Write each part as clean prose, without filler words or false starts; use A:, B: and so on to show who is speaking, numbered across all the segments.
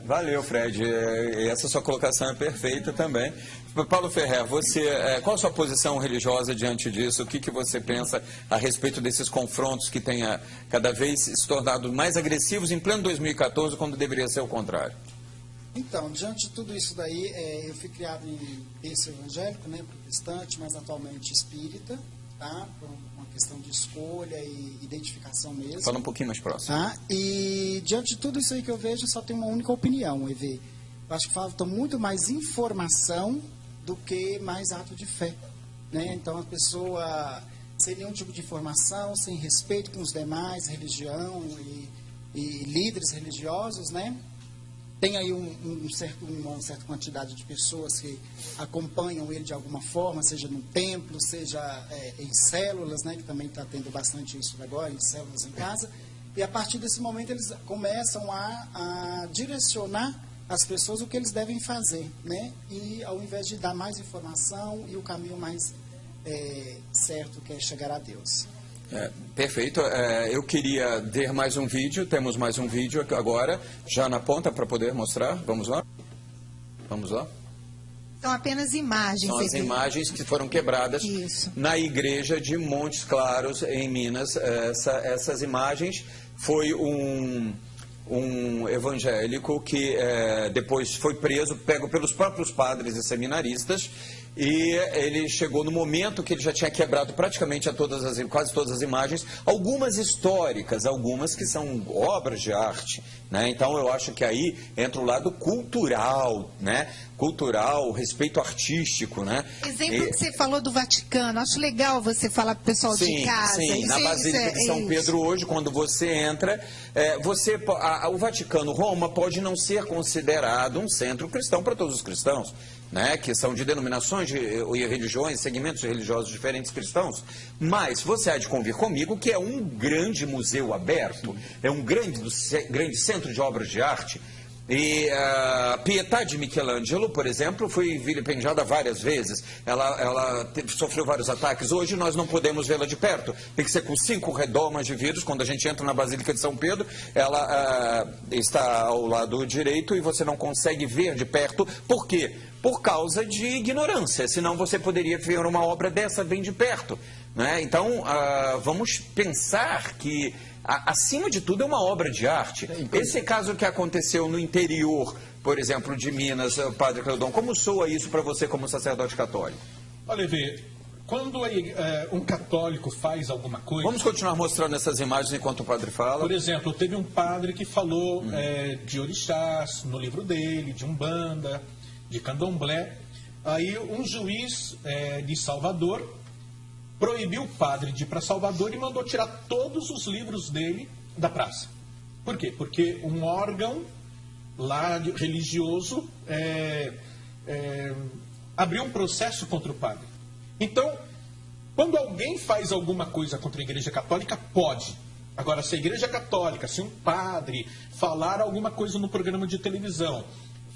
A: Valeu, Fred. Essa sua colocação é perfeita também. Paulo Ferrer, você, qual a sua posição religiosa diante disso? O que você pensa a respeito desses confrontos que têm cada vez se tornado mais agressivos em pleno 2014, quando deveria ser o contrário?
B: Então, diante de tudo isso daí, eu fui criado em berço evangélico, né, protestante, mas atualmente espírita, tá? Por uma questão de escolha e identificação mesmo.
A: Fala um pouquinho mais próximo.
B: Tá? E diante de tudo isso aí que eu vejo, só tem uma única opinião, EV. Eu acho que falta muito mais informação do que mais ato de fé, né? Então, a pessoa, sem nenhum tipo de informação, sem respeito com os demais, religião e líderes religiosos, né? Tem aí uma certa quantidade de pessoas que acompanham ele de alguma forma, seja no templo, seja em células, né, que também está tendo bastante isso agora, em células em casa. E a partir desse momento eles começam a direcionar as pessoas o que eles devem fazer, né? E ao invés de dar mais informação e o caminho mais certo, que é chegar a Deus.
A: Perfeito. Eu queria ver mais um vídeo. Temos mais um vídeo agora, já na ponta, para poder mostrar. Vamos lá? Vamos lá?
C: São apenas imagens.
A: São as imagens que foram quebradas na igreja de Montes Claros, em Minas. Essas imagens foi um evangélico que depois foi preso, pego pelos próprios padres e seminaristas, e ele chegou no momento que ele já tinha quebrado praticamente quase todas as imagens, algumas históricas, algumas que são obras de arte, né? Então eu acho que aí entra o lado cultural, né? Cultural, respeito artístico, né?
C: Exemplo que você falou do Vaticano, acho legal você falar para o pessoal de casa.
A: Sim, na Basílica de São Pedro hoje, quando você entra, o Vaticano, Roma, pode não ser considerado um centro cristão para todos os cristãos, né, que são de denominações e religiões, segmentos religiosos diferentes cristãos, mas você há de convir comigo que é um grande museu aberto, é um grande centro de obras de arte. E a Pietà de Michelangelo, por exemplo, foi vilipendiada várias vezes. Ela sofreu vários ataques. Hoje nós não podemos vê-la de perto. Tem que ser com 5 redomas de vidros. Quando a gente entra na Basílica de São Pedro, ela está ao lado direito e você não consegue ver de perto. Por quê? Por causa de ignorância. Senão você poderia ver uma obra dessa bem de perto, né? Então, vamos pensar que acima de tudo é uma obra de arte. Esse caso que aconteceu no interior, por exemplo, de Minas, Padre Cleudon, como soa isso para você como sacerdote católico?
D: Olha, Vê, quando um católico faz alguma coisa...
A: Vamos continuar mostrando essas imagens enquanto o padre fala.
D: Por exemplo, teve um padre que falou de orixás no livro dele, de Umbanda, de Candomblé. Aí um juiz de Salvador proibiu o padre de ir para Salvador e mandou tirar todos os livros dele da praça. Por quê? Porque um órgão lá religioso abriu um processo contra o padre. Então, quando alguém faz alguma coisa contra a Igreja Católica, pode. Agora, se a Igreja Católica, se um padre falar alguma coisa no programa de televisão,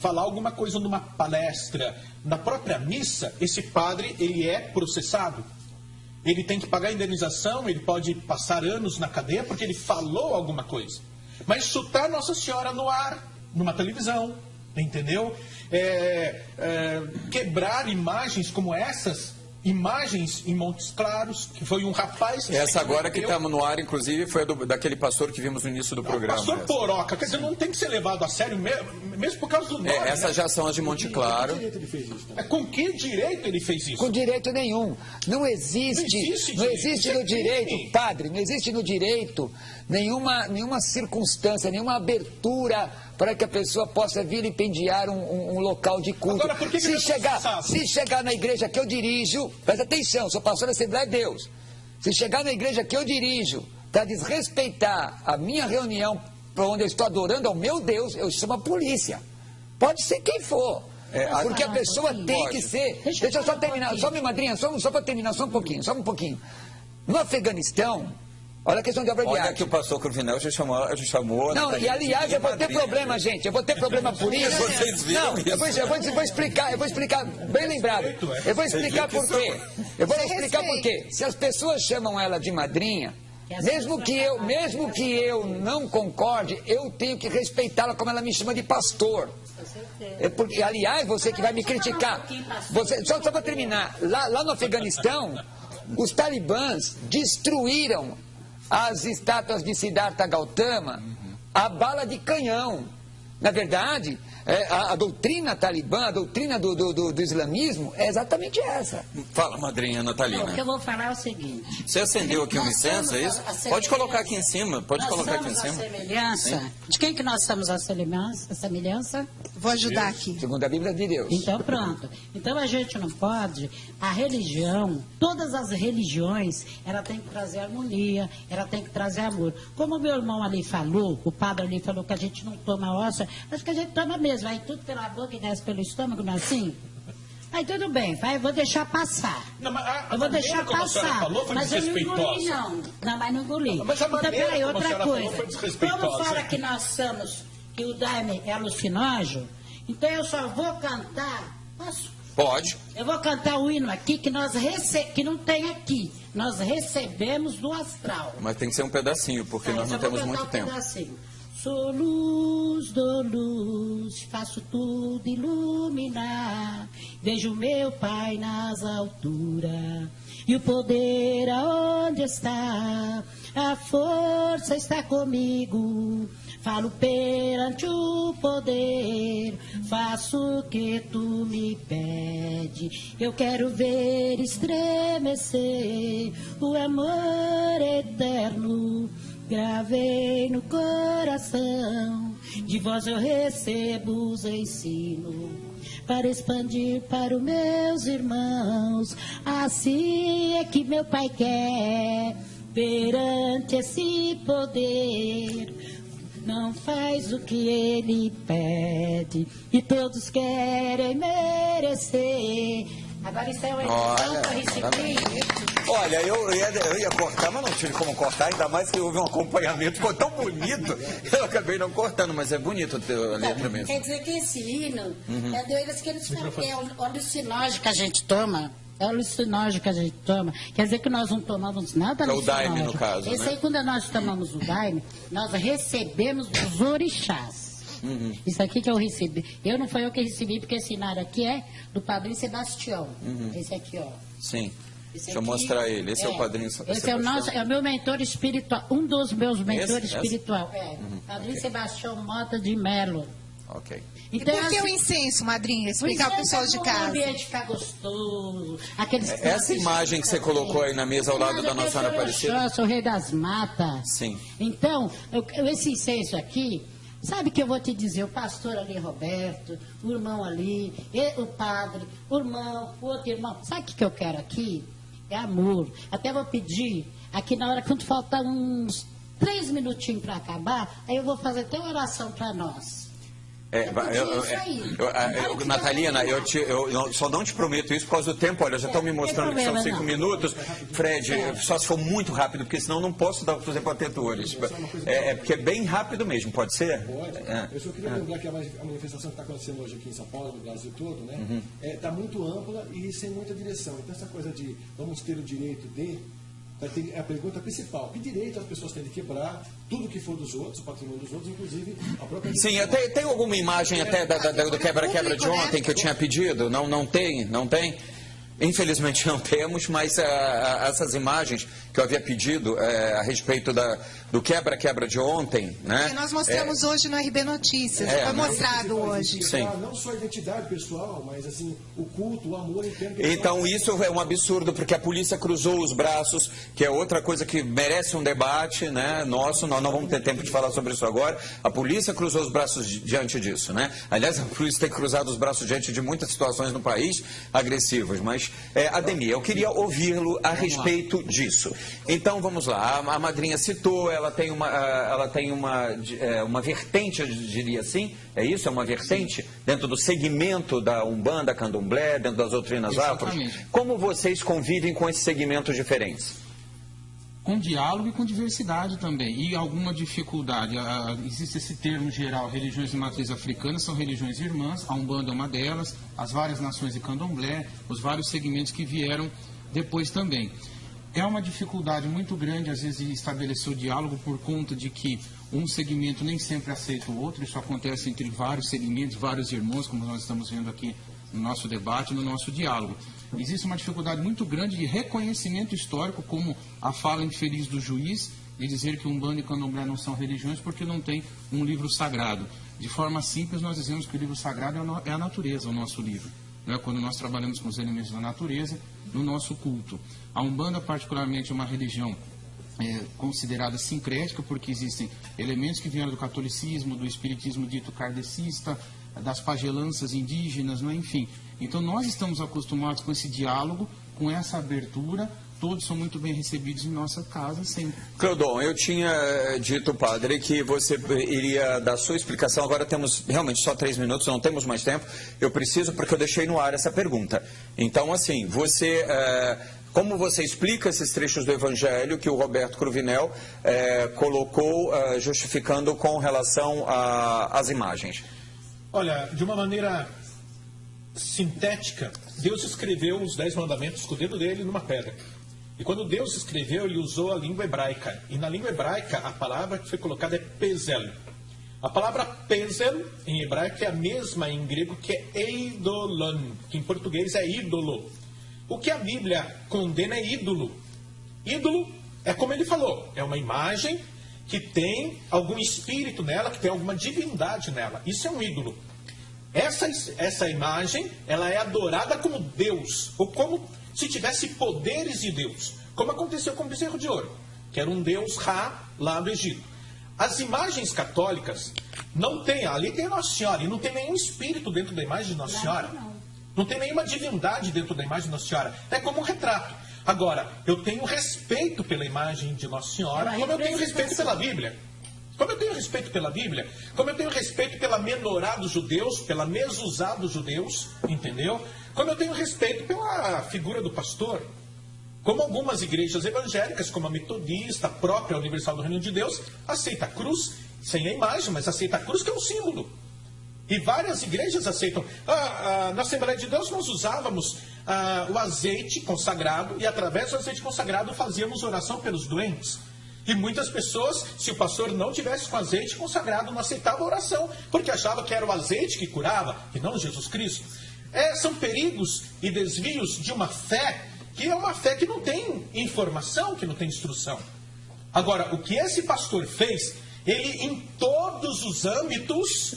D: falar alguma coisa numa palestra, na própria missa, esse padre ele é processado. Ele tem que pagar indenização, ele pode passar anos na cadeia porque ele falou alguma coisa. Mas chutar Nossa Senhora no ar, numa televisão, entendeu? Quebrar imagens como essas, imagens em Montes Claros, que foi um rapaz...
A: Essa agora que estamos no ar, inclusive, foi daquele pastor que vimos no início do programa.
D: Pastor Poroca, quer dizer, não tem que ser levado a sério mesmo por causa do nome.
A: Essas já são as de Monte Claro.
D: Com que direito ele fez isso? Com que direito ele fez isso?
E: Com direito nenhum. Não existe no direito, padre, não existe no direito nenhuma circunstância, nenhuma abertura para que a pessoa possa vilipendiar um local de culto.
D: Agora, por que
E: se chegar na igreja que eu dirijo, presta atenção, sou pastor da Assembleia de Deus, se chegar na igreja que eu dirijo para desrespeitar a minha reunião, para onde eu estou adorando ao meu Deus, eu chamo a polícia. Pode ser quem for. Porque a pessoa tem que ser... Deixa eu só terminar, só minha madrinha, só para terminar, só um pouquinho. No Afeganistão, olha a questão de obra de arte.
A: Olha que o pastor Cruvinel já chamou...
E: Não, e aliás, eu vou ter problema, gente. Eu vou ter problema por isso.
A: Vocês viram
E: não,
A: isso?
E: eu vou explicar, bem lembrado. Eu vou explicar por quê. Se as pessoas chamam ela de madrinha, Mesmo que eu não concorde, eu tenho que respeitá-la como ela me chama de pastor. Porque, aliás, você que vai me criticar. Só para terminar, lá no Afeganistão, os talibãs destruíram as estátuas de Siddhartha Gautama a bala de canhão. Na verdade, a doutrina talibã, a doutrina do islamismo é exatamente essa.
A: Fala, madrinha Natalina.
F: O que eu vou falar é o seguinte.
A: Você acendeu aqui um incenso, é isso? Pode colocar aqui em cima, pode colocar aqui em cima.
F: Nós somos a semelhança. De quem que nós somos a semelhança?
C: Vou ajudar aqui.
E: Segundo a Bíblia de Deus.
F: Então pronto. Então a gente não pode, a religião, todas as religiões, ela tem que trazer harmonia, ela tem que trazer amor. Como o meu irmão ali falou, o padre ali falou que a gente não toma óssea, acho que a gente toma mesmo, vai tudo pela boca e desce pelo estômago, não é assim? Aí tudo bem, eu vou deixar passar.
D: Não, mas
F: eu vou deixar passar.
D: Falou,
F: mas eu não engoli, não. Não, mas não engoli.
D: Mas a
F: então,
D: maneira
F: peraí,
D: como a
F: outra
D: senhora falou foi
F: coisa.
D: desrespeitosa.
F: Como fala que nós somos, que o daime é alucinógeno, então eu só vou cantar. Posso?
A: Pode.
F: Eu vou cantar o hino aqui que que não tem aqui. Nós recebemos do astral.
A: Mas tem que ser um pedacinho, porque nós não temos muito tempo.
F: Sou luz, dou luz, faço tudo iluminar. Vejo meu Pai nas alturas e o poder aonde está. A força está comigo. Falo perante o poder, faço o que tu me pede. Eu quero ver estremecer o amor eterno. Gravei no coração, de vós eu recebo os ensinos, para expandir para os meus irmãos. Assim é que meu Pai quer, perante esse poder. Não faz o que ele pede, e todos querem merecer. Agora isso é uma edição que eu recebi.
A: Olha, eu ia cortar, mas não tive como cortar, ainda mais que houve um acompanhamento, ficou tão bonito, eu acabei não cortando, mas é bonito a letra mesmo.
F: Quer dizer que esse hino é deles que eles falam, é o alucinógeno que a gente toma. É o alucinógeno que a gente toma. Quer dizer que nós não tomamos nada alucinógeno.
A: É o daime, no caso,
F: esse aí, quando nós tomamos o daime, nós recebemos dos orixás. Isso aqui que eu recebi. Não foi eu que recebi, porque esse inário aqui é do Padrinho Sebastião. Esse aqui, ó.
A: Sim. Deixa eu mostrar ele. Esse é o Padrinho Sebastião.
F: Esse é o meu mentor espiritual. Um dos meus mentores espirituais. Padrinho Sebastião Mota de Melo.
A: Ok.
F: Então,
C: e por que o incenso, madrinha? Explicar ao pessoal de casa.
F: O ambiente ficar gostoso.
A: Essa imagem que você colocou aí na mesa ao lado da Nossa Senhora Aparecida.
F: Eu sou o rei das matas.
A: Sim.
F: Então, esse incenso aqui, sabe que eu vou te dizer, o pastor ali, Roberto, o irmão ali, o padre, o irmão, o outro irmão. Sabe o que eu quero aqui? É amor. Até vou pedir, aqui na hora, quando faltar uns 3 minutinhos para acabar, aí eu vou fazer até uma oração para nós.
A: Natalina, eu só não te prometo isso por causa do tempo. Olha, já estão me mostrando que são 5 minutos. Fred, só se for muito rápido, porque senão não posso fazer para tetores. Porque é bem rápido mesmo, pode ser?
G: Pode. Eu só queria lembrar que a manifestação que está acontecendo hoje aqui em São Paulo, no Brasil todo, né? Está muito ampla e sem muita direção. Então, essa coisa de vamos ter o direito de... É a pergunta principal. Que direito as pessoas têm de quebrar tudo que for dos outros, o patrimônio dos outros, inclusive a própria...
A: Sim, tem alguma imagem até do quebra-quebra de ontem que eu tinha pedido? Não tem? Infelizmente não temos, mas essas imagens que eu havia pedido a respeito do quebra-quebra de ontem, né?
C: Nós mostramos hoje no RB Notícias, foi mostrado hoje.
G: Sim. Não só a identidade pessoal, mas assim, o culto, o amor interno.
A: Então isso é um absurdo, porque a polícia cruzou os braços, que é outra coisa que merece um debate, né, nosso, nós não vamos ter tempo de falar sobre isso agora. A polícia cruzou os braços diante disso, né? Aliás, a polícia tem cruzado os braços diante de muitas situações no país agressivas, mas Ademir, eu queria ouvi-lo a respeito disso. Então, vamos lá. A madrinha citou, ela tem uma vertente, eu diria assim, é isso? É uma vertente dentro do segmento da Umbanda, Candomblé, dentro das doutrinas afros. Como vocês convivem com esses segmentos diferentes?
H: Com diálogo e com diversidade também, e alguma dificuldade. Existe esse termo geral, religiões de matriz africana são religiões irmãs, a Umbanda é uma delas, as várias nações de Candomblé, os vários segmentos que vieram depois também. É uma dificuldade muito grande, às vezes, de estabelecer o diálogo por conta de que um segmento nem sempre aceita o outro. Isso acontece entre vários segmentos, vários irmãos, como nós estamos vendo aqui no nosso debate, no nosso diálogo. Existe uma dificuldade muito grande de reconhecimento histórico, como a fala infeliz do juiz, de dizer que Umbanda e Candomblé não são religiões porque não tem um livro sagrado. De forma simples, nós dizemos que o livro sagrado é a natureza, o nosso livro. Né? Quando nós trabalhamos com os elementos da natureza, no nosso culto. A Umbanda, particularmente, é uma religião considerada sincrética, porque existem elementos que vieram do catolicismo, do espiritismo dito kardecista, das pagelanças indígenas, não é? Enfim. Então, nós estamos acostumados com esse diálogo, com essa abertura. Todos são muito bem recebidos em nossa casa sempre.
A: Cleudon, eu tinha dito, padre, que você iria dar sua explicação. Agora temos realmente só 3 minutos, não temos mais tempo. Eu preciso, porque eu deixei no ar essa pergunta. Então, assim, você... como você explica esses trechos do Evangelho que o Roberto Cruvinel colocou, justificando com relação às imagens?
D: Olha, de uma maneira sintética, Deus escreveu os 10 mandamentos com o dedo dele numa pedra. E quando Deus escreveu, ele usou a língua hebraica. E na língua hebraica, a palavra que foi colocada é pezel. A palavra pezel, em hebraico, é a mesma em grego que é eidolon, que em português é ídolo. O que a Bíblia condena é ídolo. Ídolo é como ele falou, é uma imagem que tem algum espírito nela, que tem alguma divindade nela. Isso é um ídolo. Essa imagem, ela é adorada como Deus, ou como se tivesse poderes de Deus, como aconteceu com o bezerro de ouro, que era um deus Ra lá do Egito. As imagens católicas não tem, ali tem Nossa Senhora, e não tem nenhum espírito dentro da imagem de Nossa Senhora. Não tem nenhuma divindade dentro da imagem de Nossa Senhora. É como um retrato. Agora, eu tenho respeito pela imagem de Nossa Senhora, como eu tenho respeito pela Bíblia. Como eu tenho respeito pela Bíblia, como eu tenho respeito pela menorá dos judeus, pela mezuzá dos judeus, entendeu? Como eu tenho respeito pela figura do pastor. Como algumas igrejas evangélicas, como a metodista, a própria Universal do Reino de Deus, aceita a cruz, sem a imagem, mas aceita a cruz que é um símbolo. E várias igrejas aceitam. Na Assembleia de Deus nós usávamos o azeite consagrado e através do azeite consagrado fazíamos oração pelos doentes. E muitas pessoas, se o pastor não tivesse com azeite consagrado, não aceitava a oração, porque achava que era o azeite que curava, e não Jesus Cristo. São perigos e desvios de uma fé, que é uma fé que não tem informação, que não tem instrução. Agora, o que esse pastor fez, ele em todos os âmbitos,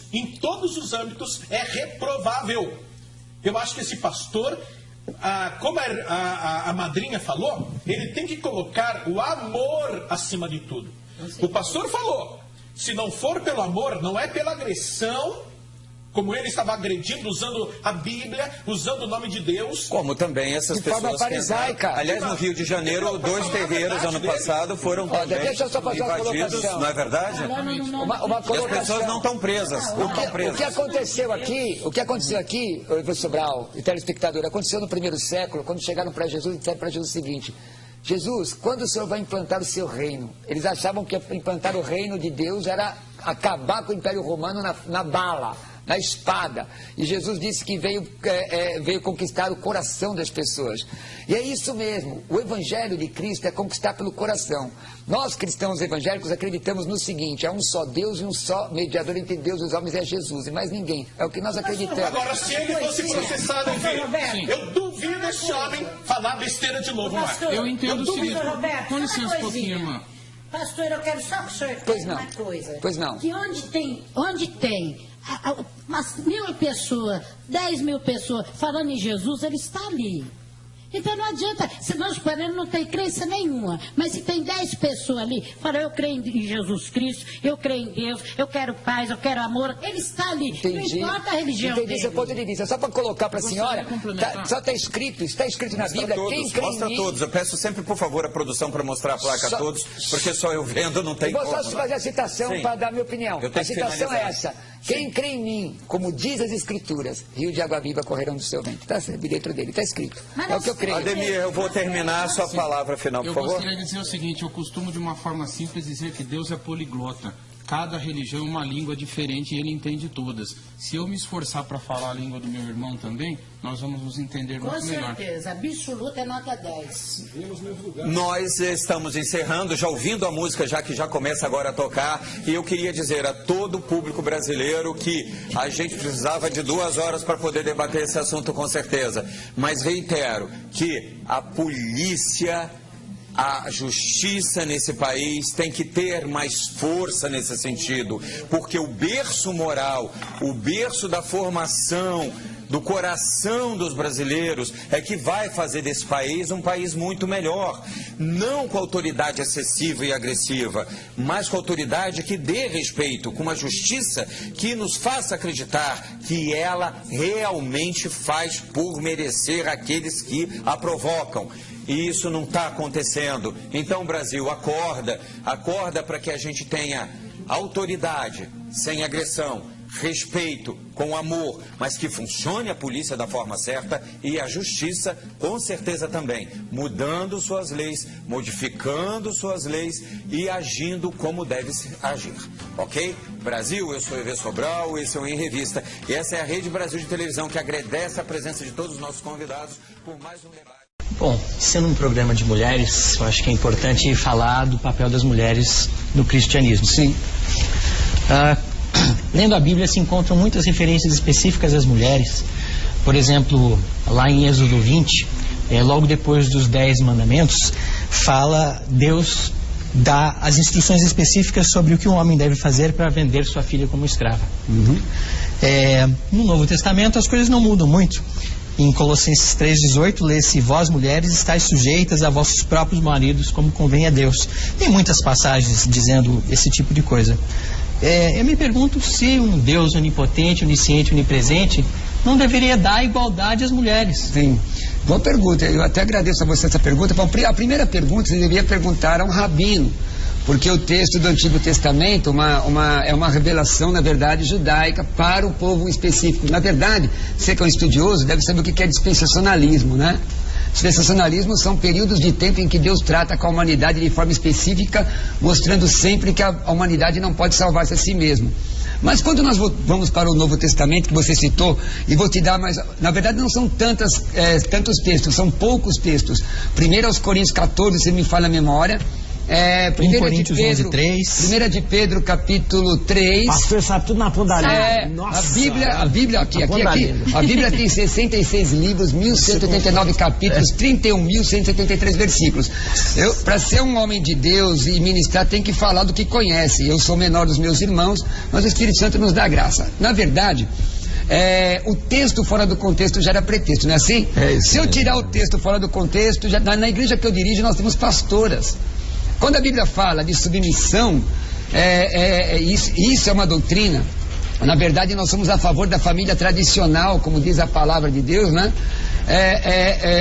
D: é reprovável. Eu acho que esse pastor... como a madrinha falou, ele tem que colocar o amor acima de tudo. O pastor falou, se não for pelo amor, não é pela agressão, como ele estava agredindo, usando a Bíblia, usando o nome de Deus.
A: Como também essas pessoas que... Aliás, no Rio de Janeiro, 2 terreiros ano passado foram também invadidos, não é verdade?
E: Uma
A: e as pessoas não estão presas.
E: O que aconteceu aqui, professor Brau e telespectador, aconteceu no primeiro século, quando chegaram para Jesus e disseram para Jesus o seguinte: Jesus, quando o Senhor vai implantar o seu reino? Eles achavam que implantar o reino de Deus era acabar com o Império Romano na bala, na espada. E Jesus disse que veio conquistar o coração das pessoas. E é isso mesmo. O Evangelho de Cristo é conquistar pelo coração. Nós, cristãos evangélicos, acreditamos no seguinte: há um só Deus e um só mediador entre Deus e os homens, é Jesus, e mais ninguém. É o que nós acreditamos.
D: Agora, se ele fosse processado, eu duvido esse homem falar besteira de novo.
H: Eu entendo o seguinte. Com licença um pouquinho, irmã.
F: Pastor, eu quero só que o senhor
E: entenda
F: uma coisa.
E: Pois não.
F: Que onde tem umas 1.000 pessoas, 10.000 pessoas falando em Jesus, ele está ali. Então não adianta, se nós paramos, não tem crença nenhuma. Mas se tem 10 pessoas ali, falam, eu creio em Jesus Cristo, eu creio em Deus, eu quero paz, eu quero amor, ele está ali.
E: Entendi.
F: Não importa a religião
E: Entendi
F: dele.
E: Seu ponto de vista. Só para colocar para a senhora, só está escrito na Bíblia, quem crê
A: mostra
E: em mim...
A: todos. Eu peço sempre, por favor, a produção para mostrar a placa a todos, porque só eu vendo não tem
E: como.
A: Vou
E: só fazer a citação para dar a minha opinião. A citação é essa: quem crê em mim, como diz as Escrituras, rio de água viva correrão do seu ventre. Está dentro dele, está escrito. É o que eu creio.
A: Ademir, eu vou terminar a sua palavra final, por favor.
H: Eu gostaria de dizer o seguinte: eu costumo, de uma forma simples, dizer que Deus é poliglota. cada religião é uma língua diferente e ele entende todas. Se eu me esforçar para falar a língua do meu irmão também, nós vamos nos entender muito melhor.
F: Com certeza, absoluta é nota 10.
A: Nós estamos encerrando, já ouvindo a música, já que já começa agora a tocar, e eu queria dizer a todo o público brasileiro que a gente precisava de 2 horas para poder debater esse assunto com certeza. Mas reitero que a polícia, a justiça nesse país tem que ter mais força nesse sentido, porque o berço moral, o berço da formação do coração dos brasileiros é que vai fazer desse país um país muito melhor. Não com autoridade excessiva e agressiva, mas com autoridade que dê respeito, com uma justiça que nos faça acreditar que ela realmente faz por merecer aqueles que a provocam. E isso não está acontecendo. Então, Brasil, acorda para que a gente tenha autoridade, sem agressão, respeito, com amor, mas que funcione a polícia da forma certa e a justiça, com certeza também, mudando suas leis, modificando suas leis e agindo como deve agir. Ok? Brasil, eu sou Evê Sobral, esse é o Em Revista. E essa é a Rede Brasil de Televisão, que agradece a presença de todos os nossos convidados por mais um debate.
I: Bom, sendo um programa de mulheres, eu acho que é importante falar do papel das mulheres no cristianismo.
E: Sim.
I: Lendo a Bíblia se encontram muitas referências específicas às mulheres. Por exemplo, lá em Êxodo 20, logo depois dos 10 mandamentos, Deus dá as instruções específicas sobre o que um homem deve fazer para vender sua filha como escrava. No Novo Testamento as coisas não mudam muito. Em Colossenses 3,18, lê-se: vós mulheres estáis sujeitas a vossos próprios maridos como convém a Deus. Tem muitas passagens dizendo esse tipo de coisa. Eu me pergunto se um Deus onipotente, onisciente, onipresente não deveria dar igualdade às mulheres.
E: Sim. Boa pergunta. Eu até agradeço a você essa pergunta. A primeira pergunta você deveria perguntar a um rabino, porque o texto do Antigo Testamento é uma revelação, na verdade, judaica para o povo específico. Na verdade, você que é um estudioso deve saber o que é dispensacionalismo, né? Dispensacionalismo são períodos de tempo em que Deus trata com a humanidade de forma específica, mostrando sempre que a humanidade não pode salvar-se a si mesma. Mas quando nós vamos para o Novo Testamento, que você citou, e vou te dar mais... Na verdade não são tantos textos, são poucos textos. 1 Coríntios 14, se me falha a memória...
I: 1 Coríntios 11:3.
E: 1 de Pedro, capítulo 3.
I: Pastor sabe tudo na ponta da língua.
E: A Bíblia aqui. A Bíblia tem 66 livros, 1189 capítulos, 31.173 versículos. Para ser um homem de Deus e ministrar, tem que falar do que conhece. Eu sou o menor dos meus irmãos, mas o Espírito Santo nos dá graça. Na verdade, o texto fora do contexto já era pretexto, não é assim? Se eu tirar o texto fora do contexto, na igreja que eu dirijo nós temos pastoras. Quando a Bíblia fala de submissão, isso é uma doutrina. Na verdade, nós somos a favor da família tradicional, como diz a palavra de Deus, né?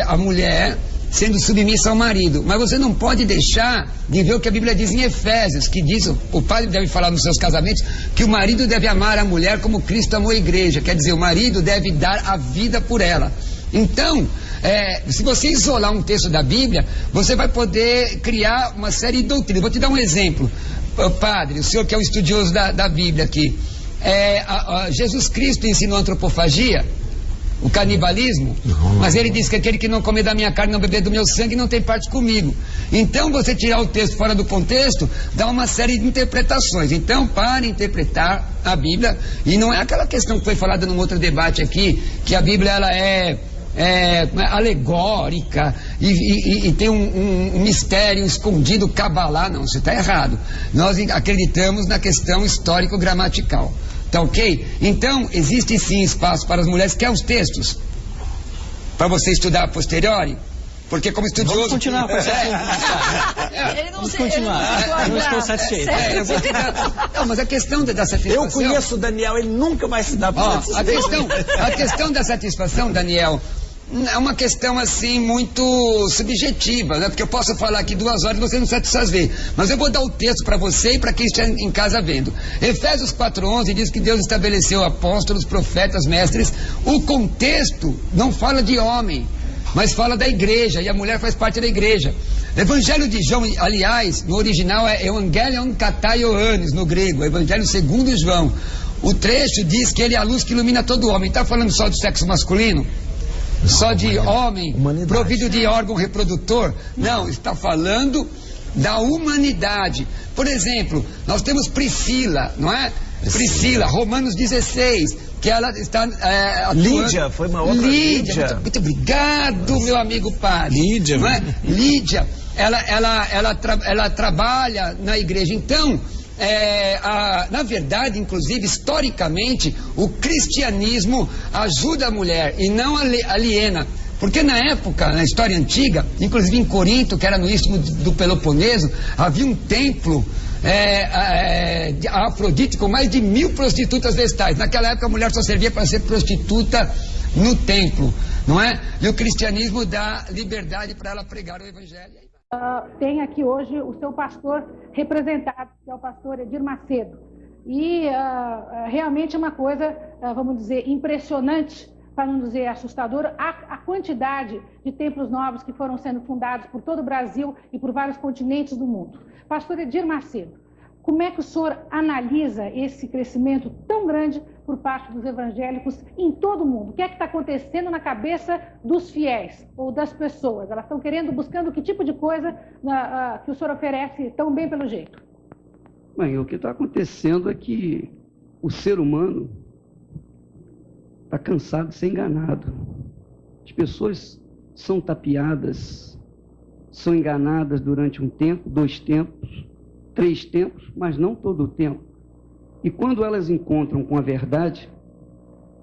E: A mulher sendo submissa ao marido. Mas você não pode deixar de ver o que a Bíblia diz em Efésios, que diz, o padre deve falar nos seus casamentos, que o marido deve amar a mulher como Cristo amou a igreja. Quer dizer, o marido deve dar a vida por ela. Então, se você isolar um texto da Bíblia, você vai poder criar uma série de doutrinas. Vou te dar um exemplo. Padre, o senhor que é um estudioso da Bíblia aqui, Jesus Cristo ensinou a antropofagia, o canibalismo, mas ele disse que aquele que não comer da minha carne, não beber do meu sangue, não tem parte comigo. Então, você tirar o texto fora do contexto, dá uma série de interpretações. Então, para interpretar a Bíblia, e não é aquela questão que foi falada num outro debate aqui, que a Bíblia ela é alegórica e tem um mistério escondido, cabalá. Não, você está errado. Nós acreditamos na questão histórico-gramatical. Tá ok? Então, existe sim espaço para as mulheres, que é os textos, para você estudar a posteriori. Porque como estudioso...
I: Vamos continuar com essa Vamos continuar. Eu não estou satisfeito.
E: Não, mas a questão da satisfação...
I: Eu conheço o Daniel, ele nunca vai se dar por satisfeito.
E: A questão da satisfação, Daniel, é uma questão assim muito subjetiva, né? Porque eu posso falar aqui 2 horas e você não satisfazer. Mas eu vou dar o texto para você e para quem está em casa vendo. Efésios 4:11 diz que Deus estabeleceu apóstolos, profetas, mestres. O contexto não fala de homem, mas fala da igreja, e a mulher faz parte da igreja. Evangelho de João, aliás, no original é Evangelion Kata Ioannis, no grego, Evangelho segundo João. O trecho diz que ele é a luz que ilumina todo homem. Está falando só do sexo masculino? Só de homem provido de órgão reprodutor? Não, está falando da humanidade. Por exemplo, nós temos Priscila, não é? Priscila, Romanos 16, que ela está atuando.
J: Lídia, foi uma outra Lídia.
E: Muito obrigado, meu amigo padre.
J: Lídia.
E: Não é? Lídia, ela trabalha na igreja. Então, na verdade, inclusive, historicamente, o cristianismo ajuda a mulher e não aliena. Porque na época, na história antiga, inclusive em Corinto, que era no istmo do Peloponeso, havia um templo de Afrodite com mais de 1000 prostitutas vestais. Naquela época a mulher só servia para ser prostituta no templo, não é? E o cristianismo dá liberdade para ela pregar o evangelho.
K: Tem aqui hoje o seu pastor representado, que é o pastor Edir Macedo. E realmente é uma coisa, vamos dizer, impressionante, para não dizer assustadora, a quantidade de templos novos que foram sendo fundados por todo o Brasil e por vários continentes do mundo. Pastor Edir Macedo, como é que o senhor analisa esse crescimento tão grande por parte dos evangélicos em todo o mundo? O que é que está acontecendo na cabeça dos fiéis ou das pessoas? Elas estão buscando que tipo de coisa que o senhor oferece tão bem pelo jeito?
L: Bem, o que está acontecendo é que o ser humano está cansado de ser enganado. As pessoas são tapeadas, são enganadas durante um tempo, 2 tempos, 3 tempos, mas não todo o tempo. E quando elas encontram com a verdade,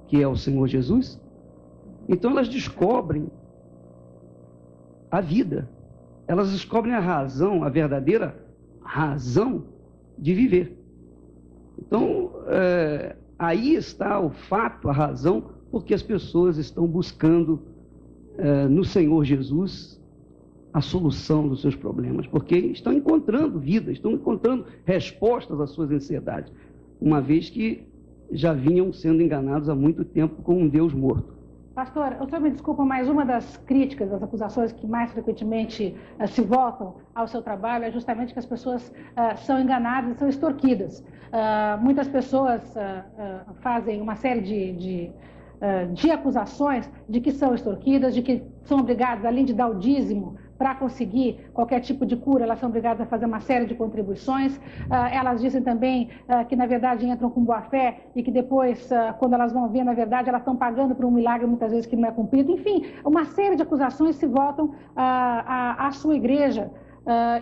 L: que é o Senhor Jesus, então elas descobrem a vida. Elas descobrem a razão, a verdadeira razão de viver. Então, aí está o fato, a razão, porque as pessoas estão buscando no Senhor Jesus a solução dos seus problemas, porque estão encontrando vida, estão encontrando respostas às suas ansiedades, uma vez que já vinham sendo enganados há muito tempo com um Deus morto.
K: Pastor, o senhor me desculpa, mas uma das críticas, das acusações que mais frequentemente se voltam ao seu trabalho é justamente que as pessoas são enganadas e são extorquidas. Muitas pessoas fazem uma série de acusações de que são extorquidas, de que são obrigadas, além de dar o dízimo, para conseguir qualquer tipo de cura, elas são obrigadas a fazer uma série de contribuições. Elas dizem também que, na verdade, entram com boa fé e que depois, quando elas vão ver, na verdade, elas estão pagando por um milagre, muitas vezes, que não é cumprido. Enfim, uma série de acusações se voltam à sua igreja.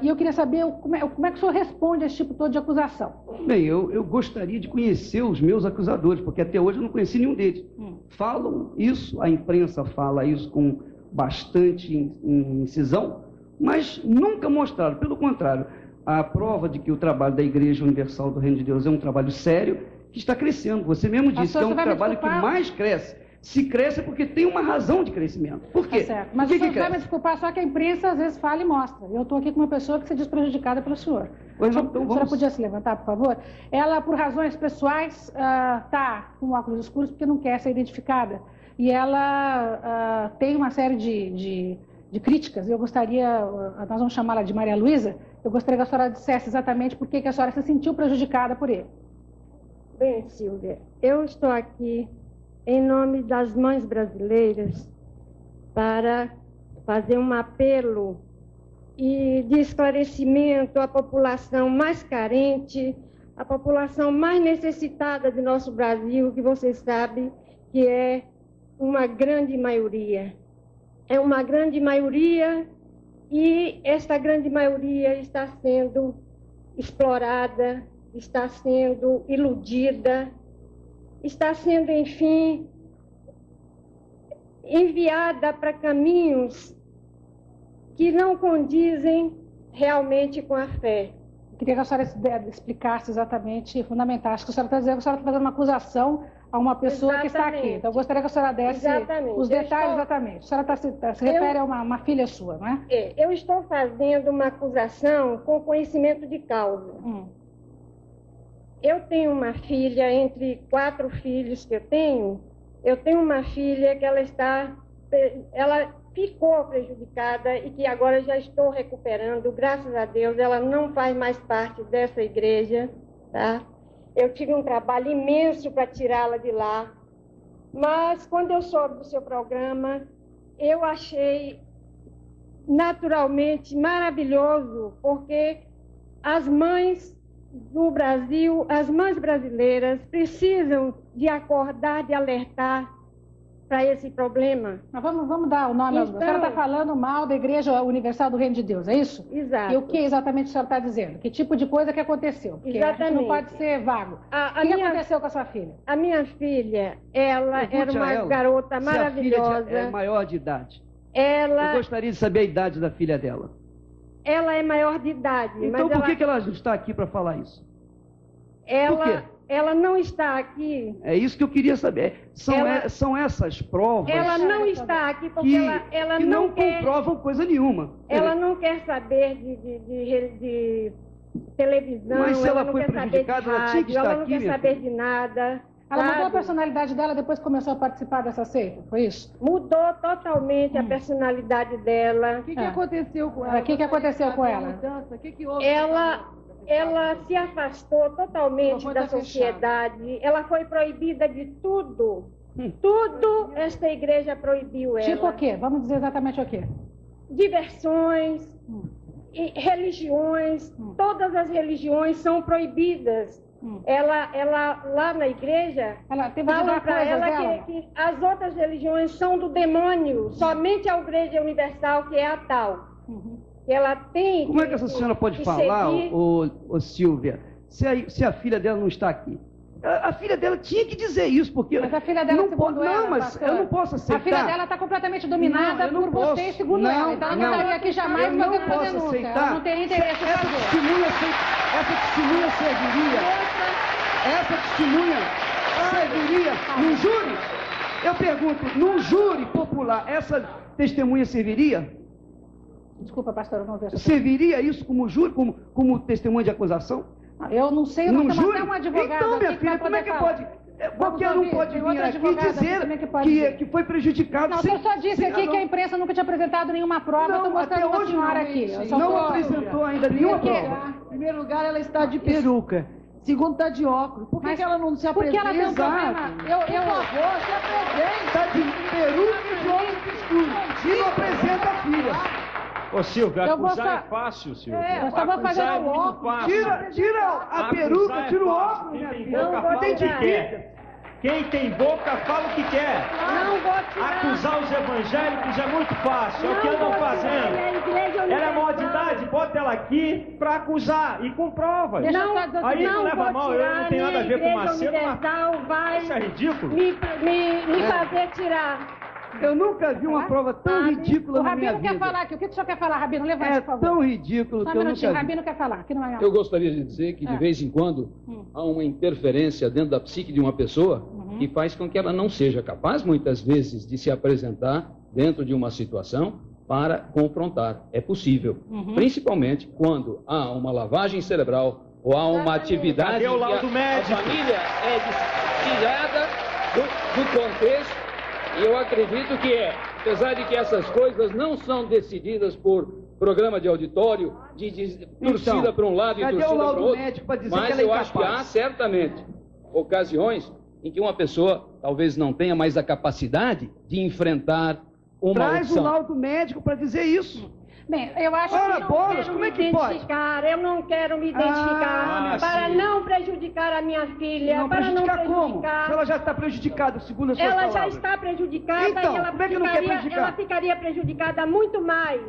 K: E eu queria saber como é que o senhor responde a esse tipo todo de acusação.
L: Bem, eu gostaria de conhecer os meus acusadores, porque até hoje eu não conheci nenhum deles. Falam isso, a imprensa fala isso com bastante incisão, mas nunca mostraram. Pelo contrário, a prova de que o trabalho da Igreja Universal do Reino de Deus é um trabalho sério, que está crescendo. Você mesmo disse que é um trabalho que mais cresce. Se cresce é porque tem uma razão de crescimento. Por quê?
K: Tá certo. Mas o senhor vai me desculpar, só que a imprensa às vezes fala e mostra. Eu estou aqui com uma pessoa que se diz prejudicada pelo senhor.
L: Pois não, então
K: a senhora podia se levantar, por favor? Ela, por razões pessoais, está com óculos escuros porque não quer ser identificada. E ela tem uma série de críticas. Eu gostaria, nós vamos chamá-la de Maria Luísa, eu gostaria que a senhora dissesse exatamente por que a senhora se sentiu prejudicada por ele.
M: Bem, Silvia, eu estou aqui em nome das mães brasileiras para fazer um apelo de esclarecimento à população mais carente, à população mais necessitada do nosso Brasil, que você sabe que é uma grande maioria. É uma grande maioria e esta grande maioria está sendo explorada, está sendo iludida, está sendo, enfim, enviada para caminhos que não condizem realmente com a fé.
K: Eu queria que a senhora explicasse exatamente, fundamentasse, que a senhora está dizendo que a senhora está fazendo uma acusação a uma pessoa que está aqui. Então, eu gostaria que a senhora desse os detalhes exatamente. A senhora se refere a uma filha sua, não é?
M: Eu estou fazendo uma acusação com conhecimento de causa. Eu tenho uma filha, entre 4 filhos que eu tenho uma filha que ela ficou prejudicada e que agora já estou recuperando, graças a Deus, ela não faz mais parte dessa igreja, tá? Eu tive um trabalho imenso para tirá-la de lá, mas quando eu soube do seu programa, eu achei naturalmente maravilhoso, porque as mães do Brasil, as mães brasileiras precisam de acordar, de alertar para esse problema.
K: Mas vamos dar o nome. Então, a senhora está falando mal da Igreja Universal do Reino de Deus, é isso?
M: Exato.
K: E o que exatamente a senhora está dizendo? Que tipo de coisa que aconteceu? Porque
M: exatamente.
K: A gente não pode ser vago. O que aconteceu com a sua filha?
M: A minha filha, ela era uma garota maravilhosa.
L: Se a filha é maior de idade.
M: Eu
L: gostaria de saber a idade da filha dela.
M: Ela é maior de idade.
L: Então por que ela não está aqui para falar isso?
M: Ela não está aqui.
L: É isso que eu queria saber. São essas provas.
M: Ela não está aqui porque ela
L: que
M: não
L: comprovam coisa nenhuma.
M: Ela não quer saber de televisão.
L: Mas se ela
M: não
L: foi
M: quer
L: prejudicada,
M: saber de
L: ela tinha que estar
M: ela não
L: aqui.
M: quer saber de nada.
K: Ela mudou a personalidade dela depois que começou a participar dessa seita, foi isso?
M: Mudou totalmente a personalidade dela.
K: O que aconteceu com ela? O que aconteceu com ela?
M: Ela se afastou totalmente da sociedade. Ela foi proibida de tudo. Tudo esta igreja proibiu ela.
K: Tipo o quê? Vamos dizer exatamente o quê?
M: Diversões, e religiões. Todas as religiões são proibidas. Ela lá na igreja, falam para ela que as outras religiões são do demônio. Somente a Igreja Universal, que é a tal. Ela tem.
L: Como é que essa senhora pode falar, Silvia, se a filha dela não está aqui? A filha dela tinha que dizer isso, porque...
K: Mas a filha dela, segundo ela,
L: mas eu não posso aceitar.
K: A filha dela está completamente dominada por você, segundo ela. Então ela não estaria aqui jamais fazendo uma denúncia. Ela não teria interesse em fazer.
L: Essa testemunha serviria num júri? Eu pergunto, num júri popular, essa testemunha serviria?
K: Desculpa, pastor, eu não vejo.
L: Serviria isso como júri, como testemunha de acusação?
K: Eu não sei, eu não tenho até um advogado.
L: Então, minha filha, como é que pode? Qualquer um pode vir aqui dizer que foi prejudicado.
K: Não, o senhor só disse aqui que a imprensa nunca tinha apresentado nenhuma prova. Estou mostrando uma senhora aqui.
L: Não apresentou ainda nenhuma prova.
J: Em primeiro lugar, ela está de peruca. Segundo, está de óculos. Por que ela não se apresenta?
K: Porque ela tem um problema.
J: Por favor, se apresente.
L: Está de peruca e de óculos escuros. E não apresenta a filha.
N: Ô Silvia, acusar é fácil, Silvia.
K: Eu só vou fazer o óculos.
L: Tira a peruca, tira o óculos.
N: Quem tem boca fala o que quer. Quem tem boca fala o que quer.
M: Não vou tirar.
N: Acusar os evangélicos é muito fácil, é o que andam fazendo. Ela é maior de idade, bota ela aqui para acusar e com provas. Aí não leva mal, eu não tenho nada a ver com o Macedo, mas isso é ridículo.
M: Me fazer tirar.
L: Eu nunca vi uma prova tão ridícula na minha vida.
K: O Rabino quer falar aqui. O que o senhor quer falar, Rabino? Levante, por favor.
L: É tão ridículo que eu nunca vi.
K: O Rabino quer falar. Que não é...
O: Eu gostaria de dizer que, de vez em quando, há uma interferência dentro da psique de uma pessoa que faz com que ela não seja capaz, muitas vezes, de se apresentar dentro de uma situação para confrontar. É possível. Principalmente quando há uma lavagem cerebral ou há uma atividade
N: que a
O: família é tirada do contexto. E eu acredito que apesar de que essas coisas não são decididas por programa de auditório, de torcida para um lado e torcida para o outro, mas eu acho que há certamente ocasiões em que uma pessoa talvez não tenha mais a capacidade de enfrentar uma
L: Traz o laudo médico para dizer isso.
K: Bem, eu acho que
M: eu não quero me identificar para não prejudicar a minha filha,
L: não
M: para não
L: prejudicar.
M: Como?
L: Se ela já está prejudicada, segundo a sua palavra.
M: Ela já está prejudicada
L: então,
M: e ela,
L: como é que não quer prejudicar?
M: Ela ficaria prejudicada muito mais.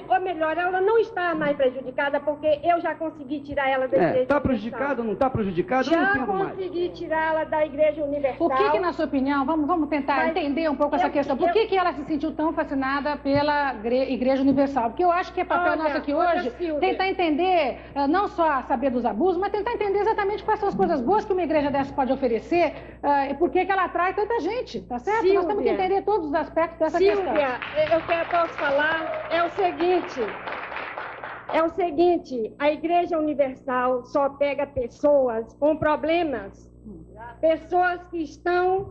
M: Ou melhor, ela não está mais prejudicada porque eu já consegui tirar ela da igreja.
L: Está prejudicada ou não está prejudicada?
M: Já consegui tirá-la da igreja universal.
K: Por que na sua opinião, vamos tentar entender um pouco essa questão, por que ela se sentiu tão fascinada pela igreja universal? Porque eu acho que é papel nosso aqui hoje tentar entender, não só saber dos abusos, mas tentar entender exatamente quais são as coisas boas que uma igreja dessa pode oferecer e por que ela atrai tanta gente, tá certo?
M: Silvia,
K: nós temos que entender todos os aspectos dessa questão.
M: Silvia, posso falar, é o seguinte, a Igreja Universal só pega pessoas com problemas, pessoas que estão...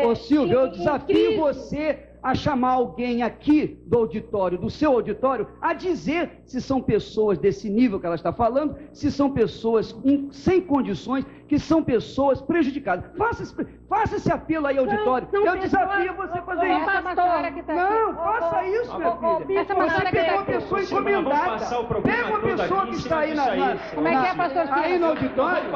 L: Ô Silvia, eu desafio você a chamar alguém aqui do auditório, do seu auditório, a dizer se são pessoas desse nível que ela está falando, se são pessoas sem condições, que são pessoas prejudicadas. Faça esse apelo aí, auditório. Eu desafio você a fazer isso. Não, faça isso, minha filha. Você pegou uma pessoa encomendada. Pega uma pessoa que está aí
C: Como é que é, pastor?
L: Aí no auditório.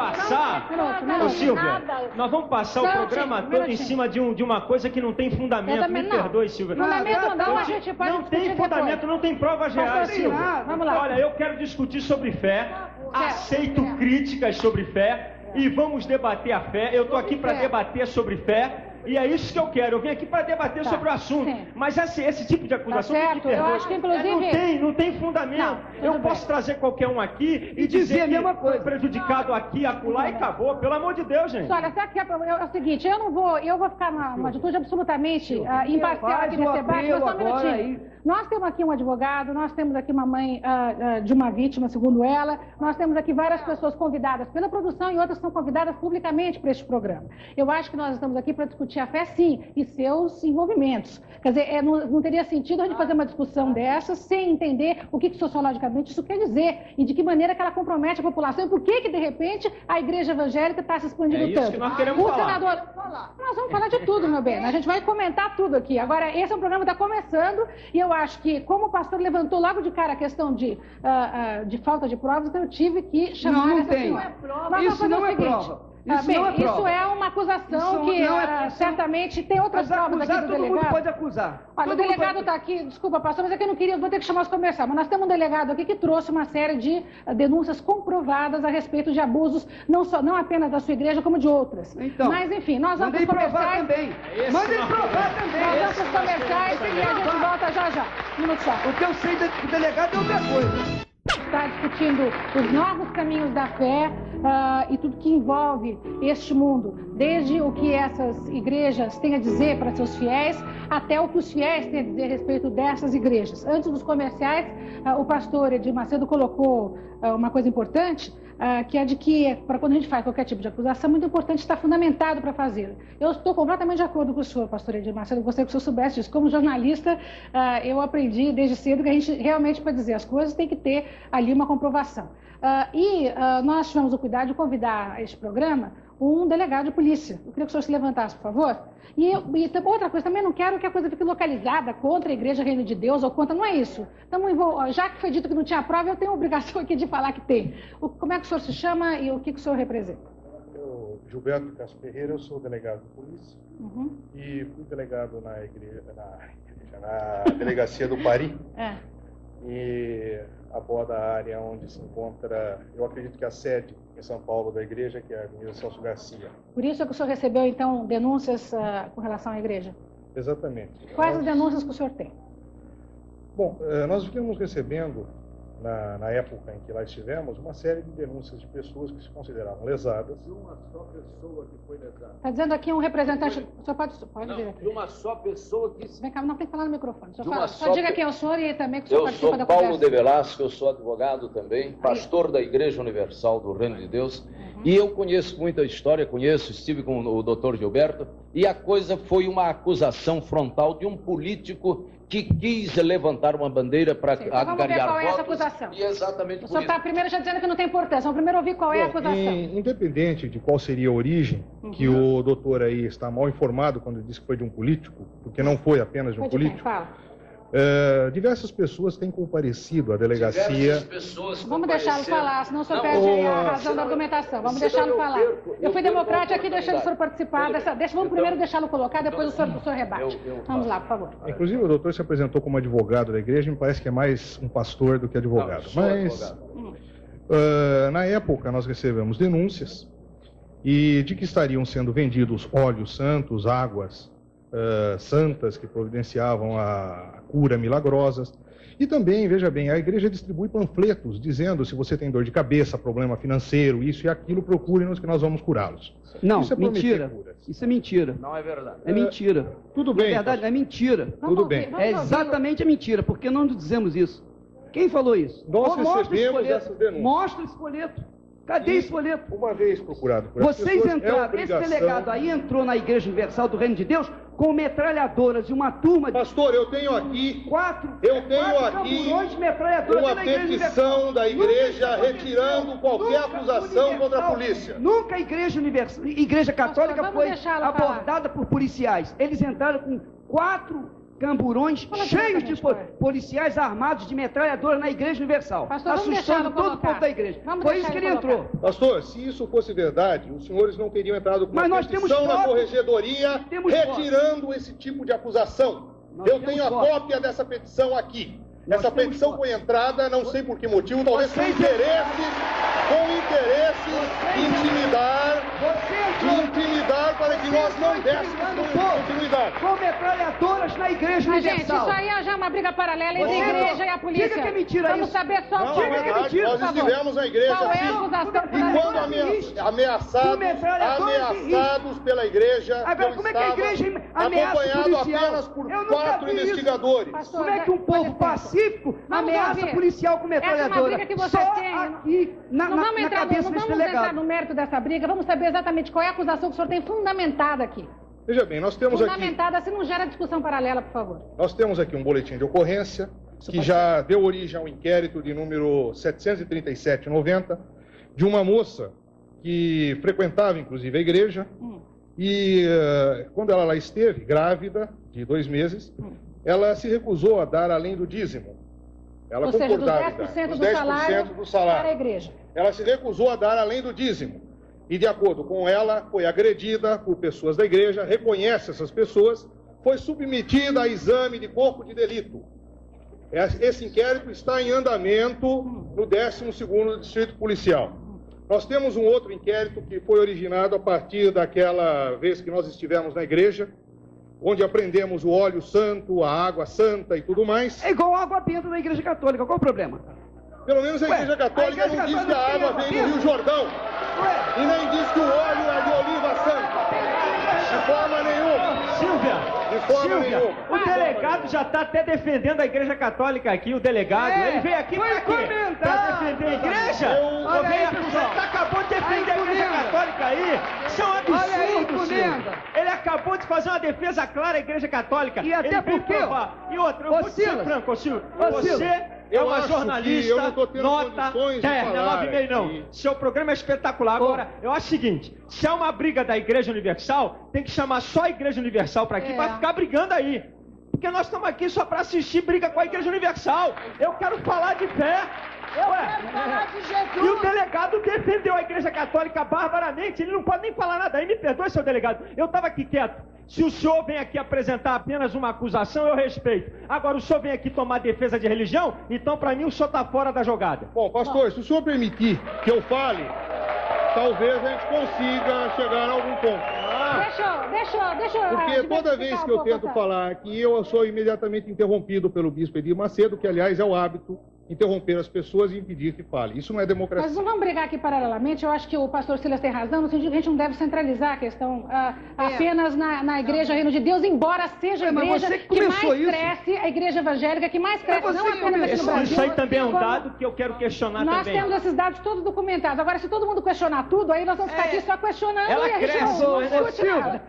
N: Ô, Silvia, nós vamos passar o programa todo em cima de uma coisa que não tem fundamento. Me perdoe, Silvia.
K: Fundamento não, a gente pode
N: não tem fundamento, não tem provas reais, Silvia.
K: Vamos lá.
N: Olha, eu quero discutir sobre fé, aceito críticas sobre fé e vamos debater a fé. Eu estou aqui para debater sobre fé. E é isso que eu quero. Eu vim aqui para debater sobre o assunto. Sim. Mas esse tipo de acusação
K: tem que perder. Eu acho que, inclusive...
N: não tem fundamento. Eu posso trazer qualquer um aqui e dizer
L: a mesma coisa.
N: Foi prejudicado aqui, acolá e acabou. Pelo amor de Deus, gente.
K: Olha, é o seguinte, eu vou ficar numa atitude absolutamente imparcial aqui nesse debate, mas só um minutinho. Nós temos aqui um advogado, nós temos aqui uma mãe de uma vítima, segundo ela, nós temos aqui várias pessoas convidadas pela produção e outras são convidadas publicamente para este programa. Eu acho que nós estamos aqui para discutir a fé, sim, e seus envolvimentos. Quer dizer, não teria sentido a gente fazer uma discussão dessa sem entender o que sociologicamente isso quer dizer e de que maneira que ela compromete a população e por que de repente, a igreja evangélica está se expandindo tanto.
N: É isso que nós queremos falar.
K: Nós vamos falar de tudo, meu bem. A gente vai comentar tudo aqui. Agora, esse é um programa que está começando e eu acho que, como o pastor levantou logo de cara a questão de falta de provas, então eu tive que chamar
L: não
K: essa
L: tem.
K: senhora.
L: Isso não é prova.
K: Isso é uma acusação que certamente tem outras provas aqui do
L: todo
K: delegado.
L: Mundo pode acusar.
K: Olha, o delegado está aqui, desculpa, pastor, mas é que eu não queria, vou ter que chamar os comerciais, mas nós temos um delegado aqui que trouxe uma série de denúncias comprovadas a respeito de abusos, não apenas da sua igreja, como de outras.
L: Então,
K: mas, enfim, nós vamos para os comerciais.
L: Mandem provar também.
K: Nós vamos para os comerciais e a gente volta já. Um minuto só.
L: O que eu sei do delegado é outra coisa.
K: Está discutindo os novos caminhos da fé e tudo que envolve este mundo, desde o que essas igrejas têm a dizer para seus fiéis, até o que os fiéis têm a dizer a respeito dessas igrejas. Antes dos comerciais, o pastor Edir Macedo colocou uma coisa importante, que é de que, para quando a gente faz qualquer tipo de acusação, é muito importante estar fundamentado para fazê-lo. Eu estou completamente de acordo com o senhor, pastor Edir Macedo, gostaria que o senhor soubesse disso. Como jornalista, eu aprendi desde cedo que a gente realmente, para dizer as coisas, tem que ter ali uma comprovação. Nós tivemos o cuidado de convidar a este programa um delegado de polícia. Eu queria que o senhor se levantasse, por favor. E outra coisa, também não quero que a coisa fique localizada contra a Igreja Reino de Deus ou contra, não é isso. Já que foi dito que não tinha prova, eu tenho a obrigação aqui de falar que tem. Como é que o senhor se chama e o que o senhor representa?
P: Eu, Gilberto Castro Ferreira, eu sou delegado de polícia e fui delegado na delegacia do Pari. E aborda a área onde se encontra, eu acredito que a sede em São Paulo da igreja, que é a Avenida Celso Garcia.
K: Por isso é que o senhor recebeu, então, denúncias com relação à igreja?
P: Exatamente.
K: Quais as denúncias que o senhor tem?
P: Bom, nós viemos recebendo, na época em que lá estivemos, uma série de denúncias de pessoas que se consideravam lesadas.
Q: De uma só pessoa que foi lesada.
K: Está dizendo aqui um representante... O senhor pode dizer aqui.
Q: De uma só pessoa que...
K: Vem cá, não tem que falar no microfone. Só diga quem é o senhor e também que o senhor
Q: eu
K: participa da
Q: conversa. Eu sou Paulo
K: conversa.
Q: de Velasco, eu sou advogado também, pastor da Igreja Universal do Reino de Deus. E eu conheço muita história, estive com o doutor Gilberto, e a coisa foi uma acusação frontal de um político que quis levantar uma bandeira para angariar
K: vamos ver qual é essa
Q: votos.
K: acusação.
Q: E exatamente
K: O senhor está primeiro já dizendo que não tem importância. Vamos primeiro ouvir qual é a acusação.
P: Independente de qual seria a origem, que o doutor aí está mal informado quando diz que foi de um político, porque não foi apenas de um político. Diversas pessoas têm comparecido à delegacia.
K: Vamos deixá-lo falar, senão o senhor perde a razão da argumentação. Vamos deixá-lo falar. Eu fui democrática aqui deixando o senhor participar dessa. Vamos primeiro deixá-lo colocar, depois o senhor rebate. Vamos lá, por favor.
P: Inclusive, o doutor se apresentou como advogado da igreja, me parece que é mais um pastor do que advogado. Mas, na época, nós recebemos denúncias de que estariam sendo vendidos óleos santos, águas santas que providenciavam a cura milagrosas. E também, veja bem, a igreja distribui panfletos dizendo: se você tem dor de cabeça, problema financeiro, isso e aquilo, procure-nos que nós vamos curá-los.
L: Não,
P: isso é
L: mentira. Isso é mentira.
Q: Não é verdade.
L: É mentira.
P: Tudo bem.
L: Na verdade, é mentira.
P: Tudo bem.
L: É exatamente mentira, porque não dizemos isso. Quem falou isso?
P: Nós recebemos essas denúncias.
L: Mostra esse folheto. Cadê esse folheto?
P: Uma vez procurado por
L: Vocês entraram, esse delegado aí entrou na Igreja Universal do Reino de Deus com metralhadoras e uma turma de...
P: Pastor, eu tenho aqui
L: quatro
P: uma petição da igreja retirando qualquer acusação contra a polícia.
L: Nunca a Igreja Católica foi abordada por policiais. Eles entraram com 4 camburões cheios de policiais armados de metralhadora na Igreja Universal, assustando todo o povo da igreja. Foi isso que ele entrou.
P: Pastor, se isso fosse verdade, os senhores não teriam entrado com uma petição na corregedoria retirando esse tipo de acusação. Eu tenho a cópia dessa petição aqui. Essa petição foi entrada, não sei por que motivo, talvez com interesse de intimidar para que nós não dessemos continuidade.
L: Com metralhadoras na Igreja Universal.
K: Gente, isso aí já é uma briga paralela entre a igreja e a polícia.
L: Diga que é mentira isso.
K: Vamos saber só o que é mentira.
P: Nós estivemos na igreja e quando ameaçados pela igreja,
L: agora, como é que a igreja ameaça
P: acompanhado apenas por 4 investigadores.
L: Como é que um povo pacífico ameaça policial com metralhadora?
K: Essa é uma briga que você tem.
L: Aqui na cabeça desse delegado.
K: Entrar no mérito dessa briga, vamos saber exatamente qual é a acusação que o senhor tem fundamentada aqui.
P: Veja bem, nós temos
K: fundamentada, se não gera discussão paralela, por favor.
P: Nós temos aqui um boletim de ocorrência que já deu origem ao inquérito de número 737/90 de uma moça que frequentava, inclusive, a igreja e quando ela lá esteve, grávida, de 2 meses, ela se recusou a dar além do dízimo. Ela concordava,
K: dos 10% do salário para a igreja.
P: Ela se recusou a dar além do dízimo. E, de acordo com ela, foi agredida por pessoas da igreja, reconhece essas pessoas, foi submetida a exame de corpo de delito. Esse inquérito está em andamento no 12º Distrito Policial. Nós temos um outro inquérito que foi originado a partir daquela vez que nós estivemos na igreja, onde aprendemos o óleo santo, a água santa e tudo mais.
L: É igual a água benta da Igreja Católica, qual o problema?
P: Pelo menos a Igreja Católica não diz que a água vem do Rio Jordão. E nem diz que o óleo é de oliva santa. De forma nenhuma.
N: Silvia, o delegado já está até defendendo a Igreja Católica aqui, o delegado. Ele veio aqui para quê? Para defender a igreja? Você acabou de defender a Igreja Católica aí? Isso é um absurdo, Silvia. Ele acabou de fazer uma defesa clara à Igreja Católica.
L: E até porque...
N: E outra, eu vou ser franco, Silvio. Você... é uma jornalista, nota 9,5 não. Seu programa é espetacular. Agora, eu acho o seguinte, se é uma briga da Igreja Universal, tem que chamar só a Igreja Universal para aqui, para ficar brigando aí. Porque nós estamos aqui só para assistir briga com a Igreja Universal. Eu quero falar de fé.
J: Eu quero falar de Jesus.
N: E o delegado defendeu a Igreja Católica barbaramente, ele não pode nem falar nada aí, me perdoe, seu delegado. Eu estava aqui quieto. Se o senhor vem aqui apresentar apenas uma acusação, eu respeito. Agora, o senhor vem aqui tomar defesa de religião, então, para mim, o senhor está fora da jogada.
P: Bom, pastor, se o senhor permitir que eu fale, talvez a gente consiga chegar a algum ponto.
K: Deixa eu...
P: Porque toda vez que eu tento falar aqui, eu sou imediatamente interrompido pelo bispo Edir Macedo, que, aliás, é o hábito interromper as pessoas e impedir que fale. Isso não é democracia.
K: Mas não vamos brigar aqui paralelamente. Eu acho que o pastor Silas tem razão, no sentido que a gente não deve centralizar a questão apenas na Igreja Reino de Deus, embora seja a igreja que mais cresce, a igreja evangélica que mais cresce, não apenas aqui no Brasil.
N: Isso aí também é um dado que eu quero questionar também.
K: Nós temos esses dados todos documentados. Agora, se todo mundo questionar tudo, aí nós vamos ficar aqui só questionando
N: ela
K: e a gente não discute nada.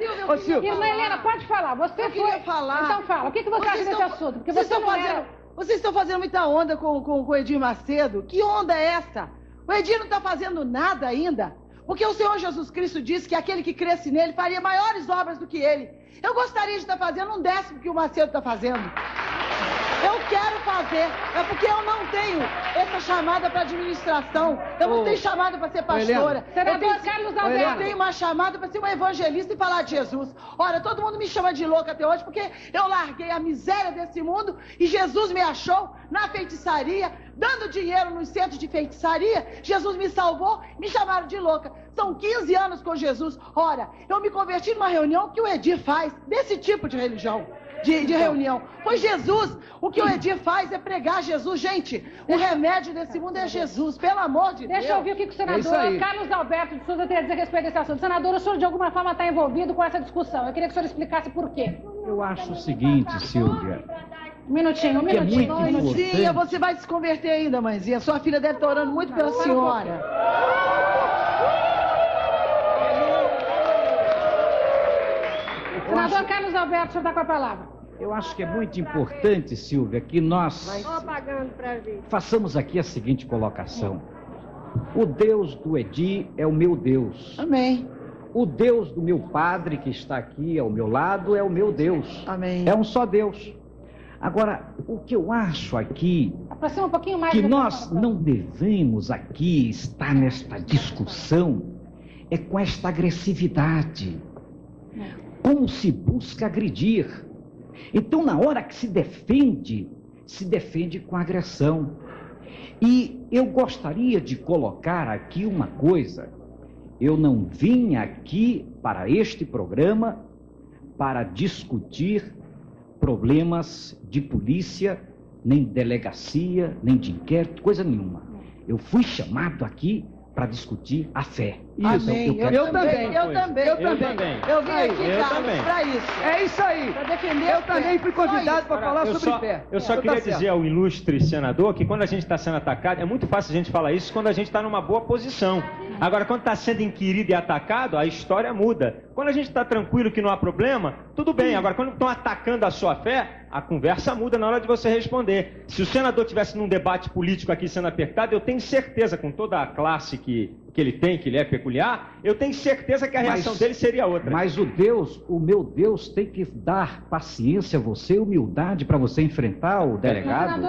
K: Irmã Helena, pode falar. Você foi...
J: falar.
K: Então fala. O que você acha desse assunto? Porque você não era...
J: Vocês estão fazendo muita onda com o Edir Macedo. Que onda é essa? O Edir não está fazendo nada ainda. Porque o Senhor Jesus Cristo disse que aquele que cresce nele faria maiores obras do que ele. Eu gostaria de estar fazendo 1/10 que o Macedo está fazendo. Eu quero fazer. É porque eu não tenho essa chamada para administração. Eu não tenho chamada para ser pastora. Eu tenho uma chamada para ser uma evangelista e falar de Jesus. Ora, todo mundo me chama de louca até hoje porque eu larguei a miséria desse mundo e Jesus me achou na feitiçaria, dando dinheiro nos centros de feitiçaria. Jesus me salvou, me chamaram de louca. São 15 anos com Jesus. Ora, eu me converti numa reunião que o Edir faz, desse tipo de religião. De reunião. Foi Jesus. O que o Edir faz é pregar Jesus. Gente, o remédio desse mundo é Jesus, pelo amor de Deus.
K: Deixa eu ouvir o que o senador Carlos Alberto de Souza tem a dizer a respeito desse assunto. Senador, o senhor de alguma forma está envolvido com essa discussão. Eu queria que o senhor explicasse por quê.
R: Eu acho o seguinte, Silvia.
K: Um minutinho.
J: Mãezinha, você vai se converter ainda, mãezinha. Sua filha deve estar orando muito pela senhora.
K: Senador Carlos Alberto, o senhor está com a palavra.
R: Eu acho que é muito importante, Silvia, que nós façamos aqui a seguinte colocação. O Deus do Edi é o meu Deus.
J: Amém.
R: O Deus do meu padre, que está aqui ao meu lado, é o meu Deus.
J: Amém.
R: É um só Deus. Agora, o que eu acho aqui,
K: Aproxima um pouquinho mais.
R: que nós não devemos aqui estar nesta discussão, é com esta agressividade. Como se busca agredir. Então, na hora que se defende com agressão. E eu gostaria de colocar aqui uma coisa. Eu não vim aqui para este programa para discutir problemas de polícia, nem de delegacia, nem de inquérito, coisa nenhuma. Eu fui chamado aqui para discutir a fé.
J: Amém. Eu também. Eu vim aqui,
N: Carlos,
J: para isso.
S: É isso aí.
J: Para defender
S: eu também fui convidado para falar sobre fé.
N: Eu só queria dizer ao ilustre senador que quando a gente está sendo atacado, é muito fácil a gente falar isso quando a gente está numa boa posição. Agora, quando está sendo inquirido e atacado, a história muda. Quando a gente está tranquilo que não há problema, tudo bem. Agora, quando estão atacando a sua fé, a conversa muda na hora de você responder. Se o senador estivesse num debate político aqui sendo apertado, eu tenho certeza, com toda a classe que ele tem, que ele é peculiar, eu tenho certeza que a reação dele seria outra.
R: Mas o meu Deus tem que dar paciência a você, humildade para você enfrentar o delegado.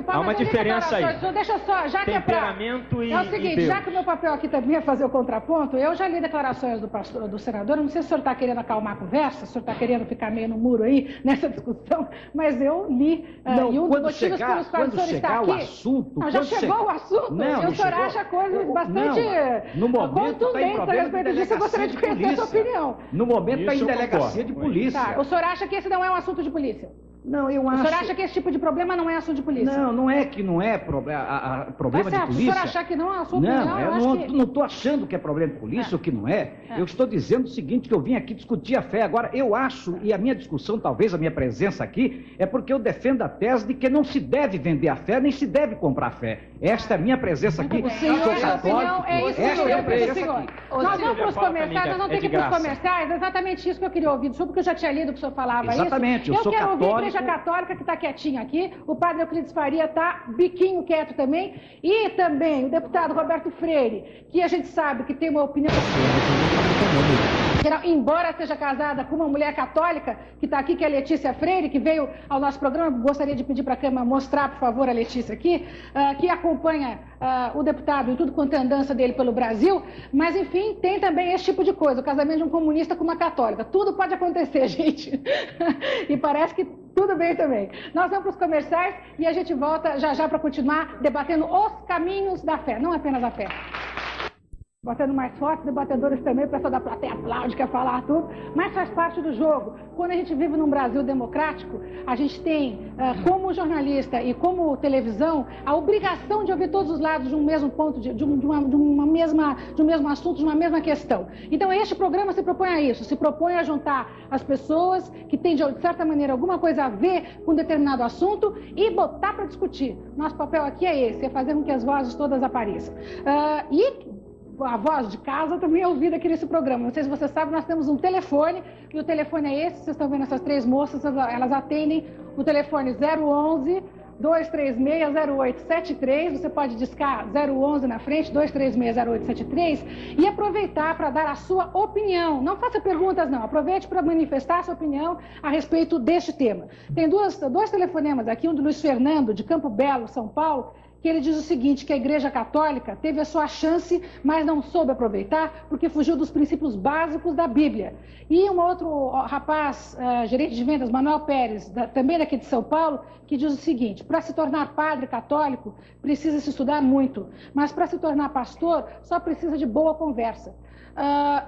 N: Há uma diferença aí.
K: Deixa só, já que
N: temperamento
K: é o seguinte, já que o meu papel aqui também é fazer o contraponto, eu já li declarações do senador, não sei se o senhor está querendo acalmar a conversa, se o senhor está querendo ficar meio no muro aí, nessa discussão, mas eu li, e um dos motivos pelos quais o senhor está aqui... Já chegou o assunto?
R: Não,
K: e o senhor acha coisas bastante...
R: No momento está em problema de
K: eu gostaria de conhecer a sua opinião.
R: No momento está em delegacia de polícia.
K: Tá, o senhor acha que esse não é um assunto de polícia?
R: Não, eu acho...
K: O senhor acha que esse tipo de problema não é assunto de polícia?
R: Não, não é que não é problema de polícia.
K: Se o senhor achar que não é assunto de polícia,
R: eu não estou achando que é problema de polícia ou que não é. Eu estou dizendo o seguinte, que eu vim aqui discutir a fé. Agora, eu acho, e a minha discussão, talvez a minha presença aqui, é porque eu defendo a tese de que não se deve vender a fé, nem se deve comprar a fé. Esta é a minha presença aqui.
K: Sou católico. Esta é a minha presença aqui. Nós vamos para os comerciais, nós vamos ter que ir para os comerciais. É exatamente isso que eu queria ouvir, porque eu já tinha lido que o senhor falava isso.
R: Exatamente, eu sou
K: quero
R: católico.
K: ouvir a Igreja Católica, que está quietinho aqui, o padre Euclides Faria está biquinho quieto também, e também o deputado Roberto Freire, que a gente sabe que tem uma opinião... Embora seja casada com uma mulher católica, que está aqui, que é a Letícia Freire, que veio ao nosso programa, gostaria de pedir para a Câmara mostrar, por favor, a Letícia aqui, que acompanha o deputado em tudo quanto é andança dele pelo Brasil, mas, enfim, tem também esse tipo de coisa, o casamento de um comunista com uma católica. Tudo pode acontecer, gente. E parece que tudo bem também. Nós vamos para os comerciais e a gente volta já já para continuar debatendo os caminhos da fé, não apenas a fé. Botando mais forte, debatedores também, o pessoal da plateia aplaude, quer falar tudo, mas faz parte do jogo. Quando a gente vive num Brasil democrático, a gente tem, como jornalista e como televisão, a obrigação de ouvir todos os lados de um mesmo ponto, de um mesmo assunto, de uma mesma questão. Então, este programa se propõe a isso, se propõe a juntar as pessoas que têm, de certa maneira, alguma coisa a ver com um determinado assunto e botar para discutir. Nosso papel aqui é esse, é fazer com que as vozes todas apareçam. A voz de casa também é ouvida aqui nesse programa. Não sei se você sabe, nós temos um telefone, e o telefone é esse, vocês estão vendo essas três moças, elas atendem o telefone 011 236 0873, você pode discar 011 na frente, 236 0873, e aproveitar para dar a sua opinião. Não faça perguntas, não. Aproveite para manifestar a sua opinião a respeito deste tema. Tem dois telefonemas aqui, um do Luiz Fernando, de Campo Belo, São Paulo, que ele diz o seguinte, que a Igreja Católica teve a sua chance, mas não soube aproveitar, porque fugiu dos princípios básicos da Bíblia. E um outro rapaz, gerente de vendas, Manuel Pérez, também daqui de São Paulo, que diz o seguinte, para se tornar padre católico, precisa se estudar muito, mas para se tornar pastor, só precisa de boa conversa.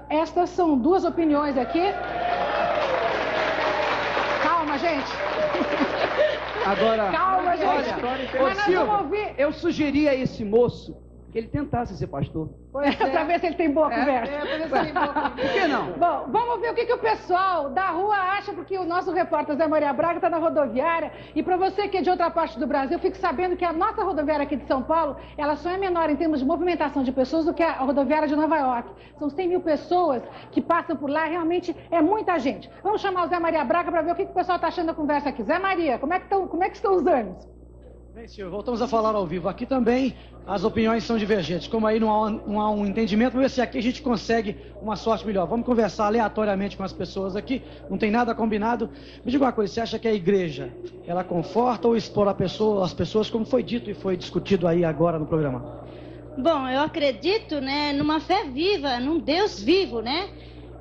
K: Estas são duas opiniões aqui. Calma, gente.
S: Agora,
K: calma, gente.
S: Olha, Silvio, eu sugeri a esse moço
L: que ele tentasse ser pastor.
K: Para ver se ele tem boa conversa.
S: para ver se ele tem boa conversa.
L: Por que não?
K: Bom, vamos ver o que o pessoal da rua acha, porque o nosso repórter Zé Maria Braga está na rodoviária. E para você que é de outra parte do Brasil, fique sabendo que a nossa rodoviária aqui de São Paulo, ela só é menor em termos de movimentação de pessoas do que a rodoviária de Nova York. São 100 mil pessoas que passam por lá, realmente é muita gente. Vamos chamar o Zé Maria Braga para ver o que o pessoal está achando da conversa aqui. Zé Maria, como é que estão os ânimos?
T: Bem, senhor, voltamos a falar ao vivo. Aqui também as opiniões são divergentes. Como aí não há um entendimento, vamos ver se aqui a gente consegue uma sorte melhor. Vamos conversar aleatoriamente com as pessoas aqui, não tem nada combinado. Me diga uma coisa, você acha que a igreja, ela conforta ou explora as pessoas, como foi dito e foi discutido aí agora no programa?
U: Bom, eu acredito, né, numa fé viva, num Deus vivo, né?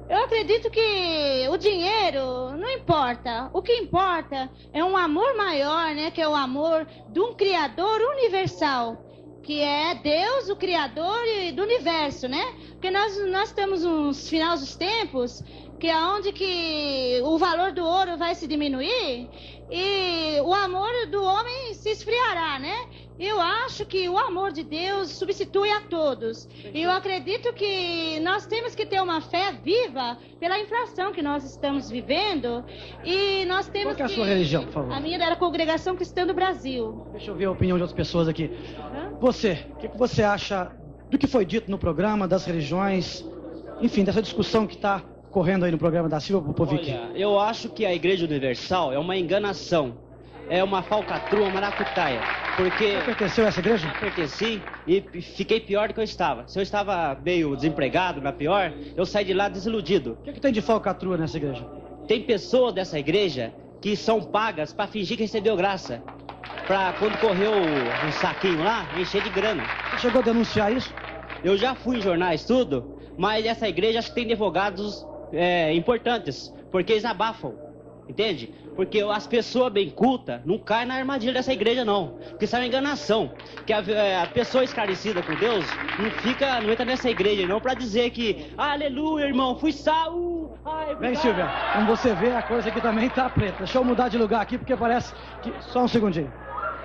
U: Eu acredito que o dinheiro não importa. O que importa é um amor maior, né? Que é o amor de um Criador universal, que é Deus, o Criador do universo, né? Porque nós estamos nos finais dos tempos, que é onde que o valor do ouro vai se diminuir e o amor do homem se esfriará, né? Eu acho que o amor de Deus substitui a todos. E eu acredito que nós temos que ter uma fé viva pela inflação que nós estamos vivendo. E nós temos
T: Qual que é a sua religião, por favor?
U: A minha é da Congregação Cristã do Brasil.
T: Deixa eu ver a opinião de outras pessoas aqui. Você, o que você acha do que foi dito no programa, das religiões, enfim, dessa discussão que está correndo aí no programa da Silvia Popovic?
V: Olha, eu acho que a Igreja Universal é uma enganação. É uma falcatrua, uma maracutaia. Porque...
T: Você pertenceu a essa igreja?
V: Eu pertenci e fiquei pior do que eu estava. Se eu estava meio desempregado, na pior, eu saí de lá desiludido.
T: O que tem de falcatrua nessa igreja?
V: Tem pessoas dessa igreja que são pagas para fingir que recebeu graça. Para quando correu um saquinho lá, encher de grana.
T: Você chegou a denunciar isso?
V: Eu já fui em jornais, tudo, mas essa igreja acho que tem advogados importantes, porque eles abafam, entende? Porque as pessoas bem cultas não caem na armadilha dessa igreja, não. Porque isso é uma enganação. Que a pessoa esclarecida com Deus não entra nessa igreja, não, para dizer que, aleluia, irmão, fui salvo.
T: Bem, Silvia, como você vê, a coisa aqui também tá preta. Deixa eu mudar de lugar aqui, porque parece que... Só um segundinho.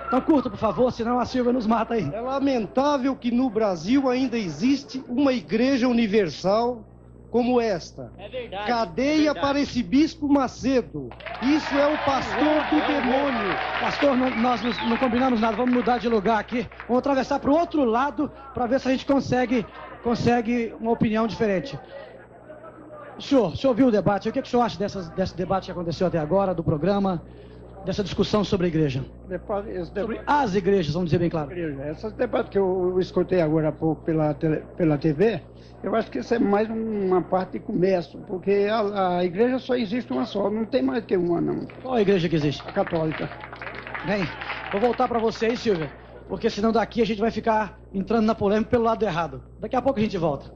T: Então curta, por favor, senão a Silvia nos mata aí.
W: É lamentável que no Brasil ainda existe uma igreja universal como esta.
V: É verdade.
W: Cadeia para esse bispo Macedo. Isso é o pastor do demônio.
T: Pastor, nós não combinamos nada. Vamos mudar de lugar aqui. Vamos atravessar para o outro lado para ver se a gente consegue uma opinião diferente. O senhor ouviu o debate? O que o senhor acha desse debate que aconteceu até agora, do programa, dessa discussão sobre a igreja? Sobre as igrejas, vamos dizer bem claro.
W: Esse debate que eu escutei agora há pouco pela TV, eu acho que isso é mais uma parte de comércio, porque a igreja só existe uma só, não tem mais que uma, não.
T: Qual a igreja que existe?
W: A católica.
T: Bem, vou voltar para você aí, Silvia, porque senão daqui a gente vai ficar entrando na polêmica pelo lado errado. Daqui a pouco a gente volta.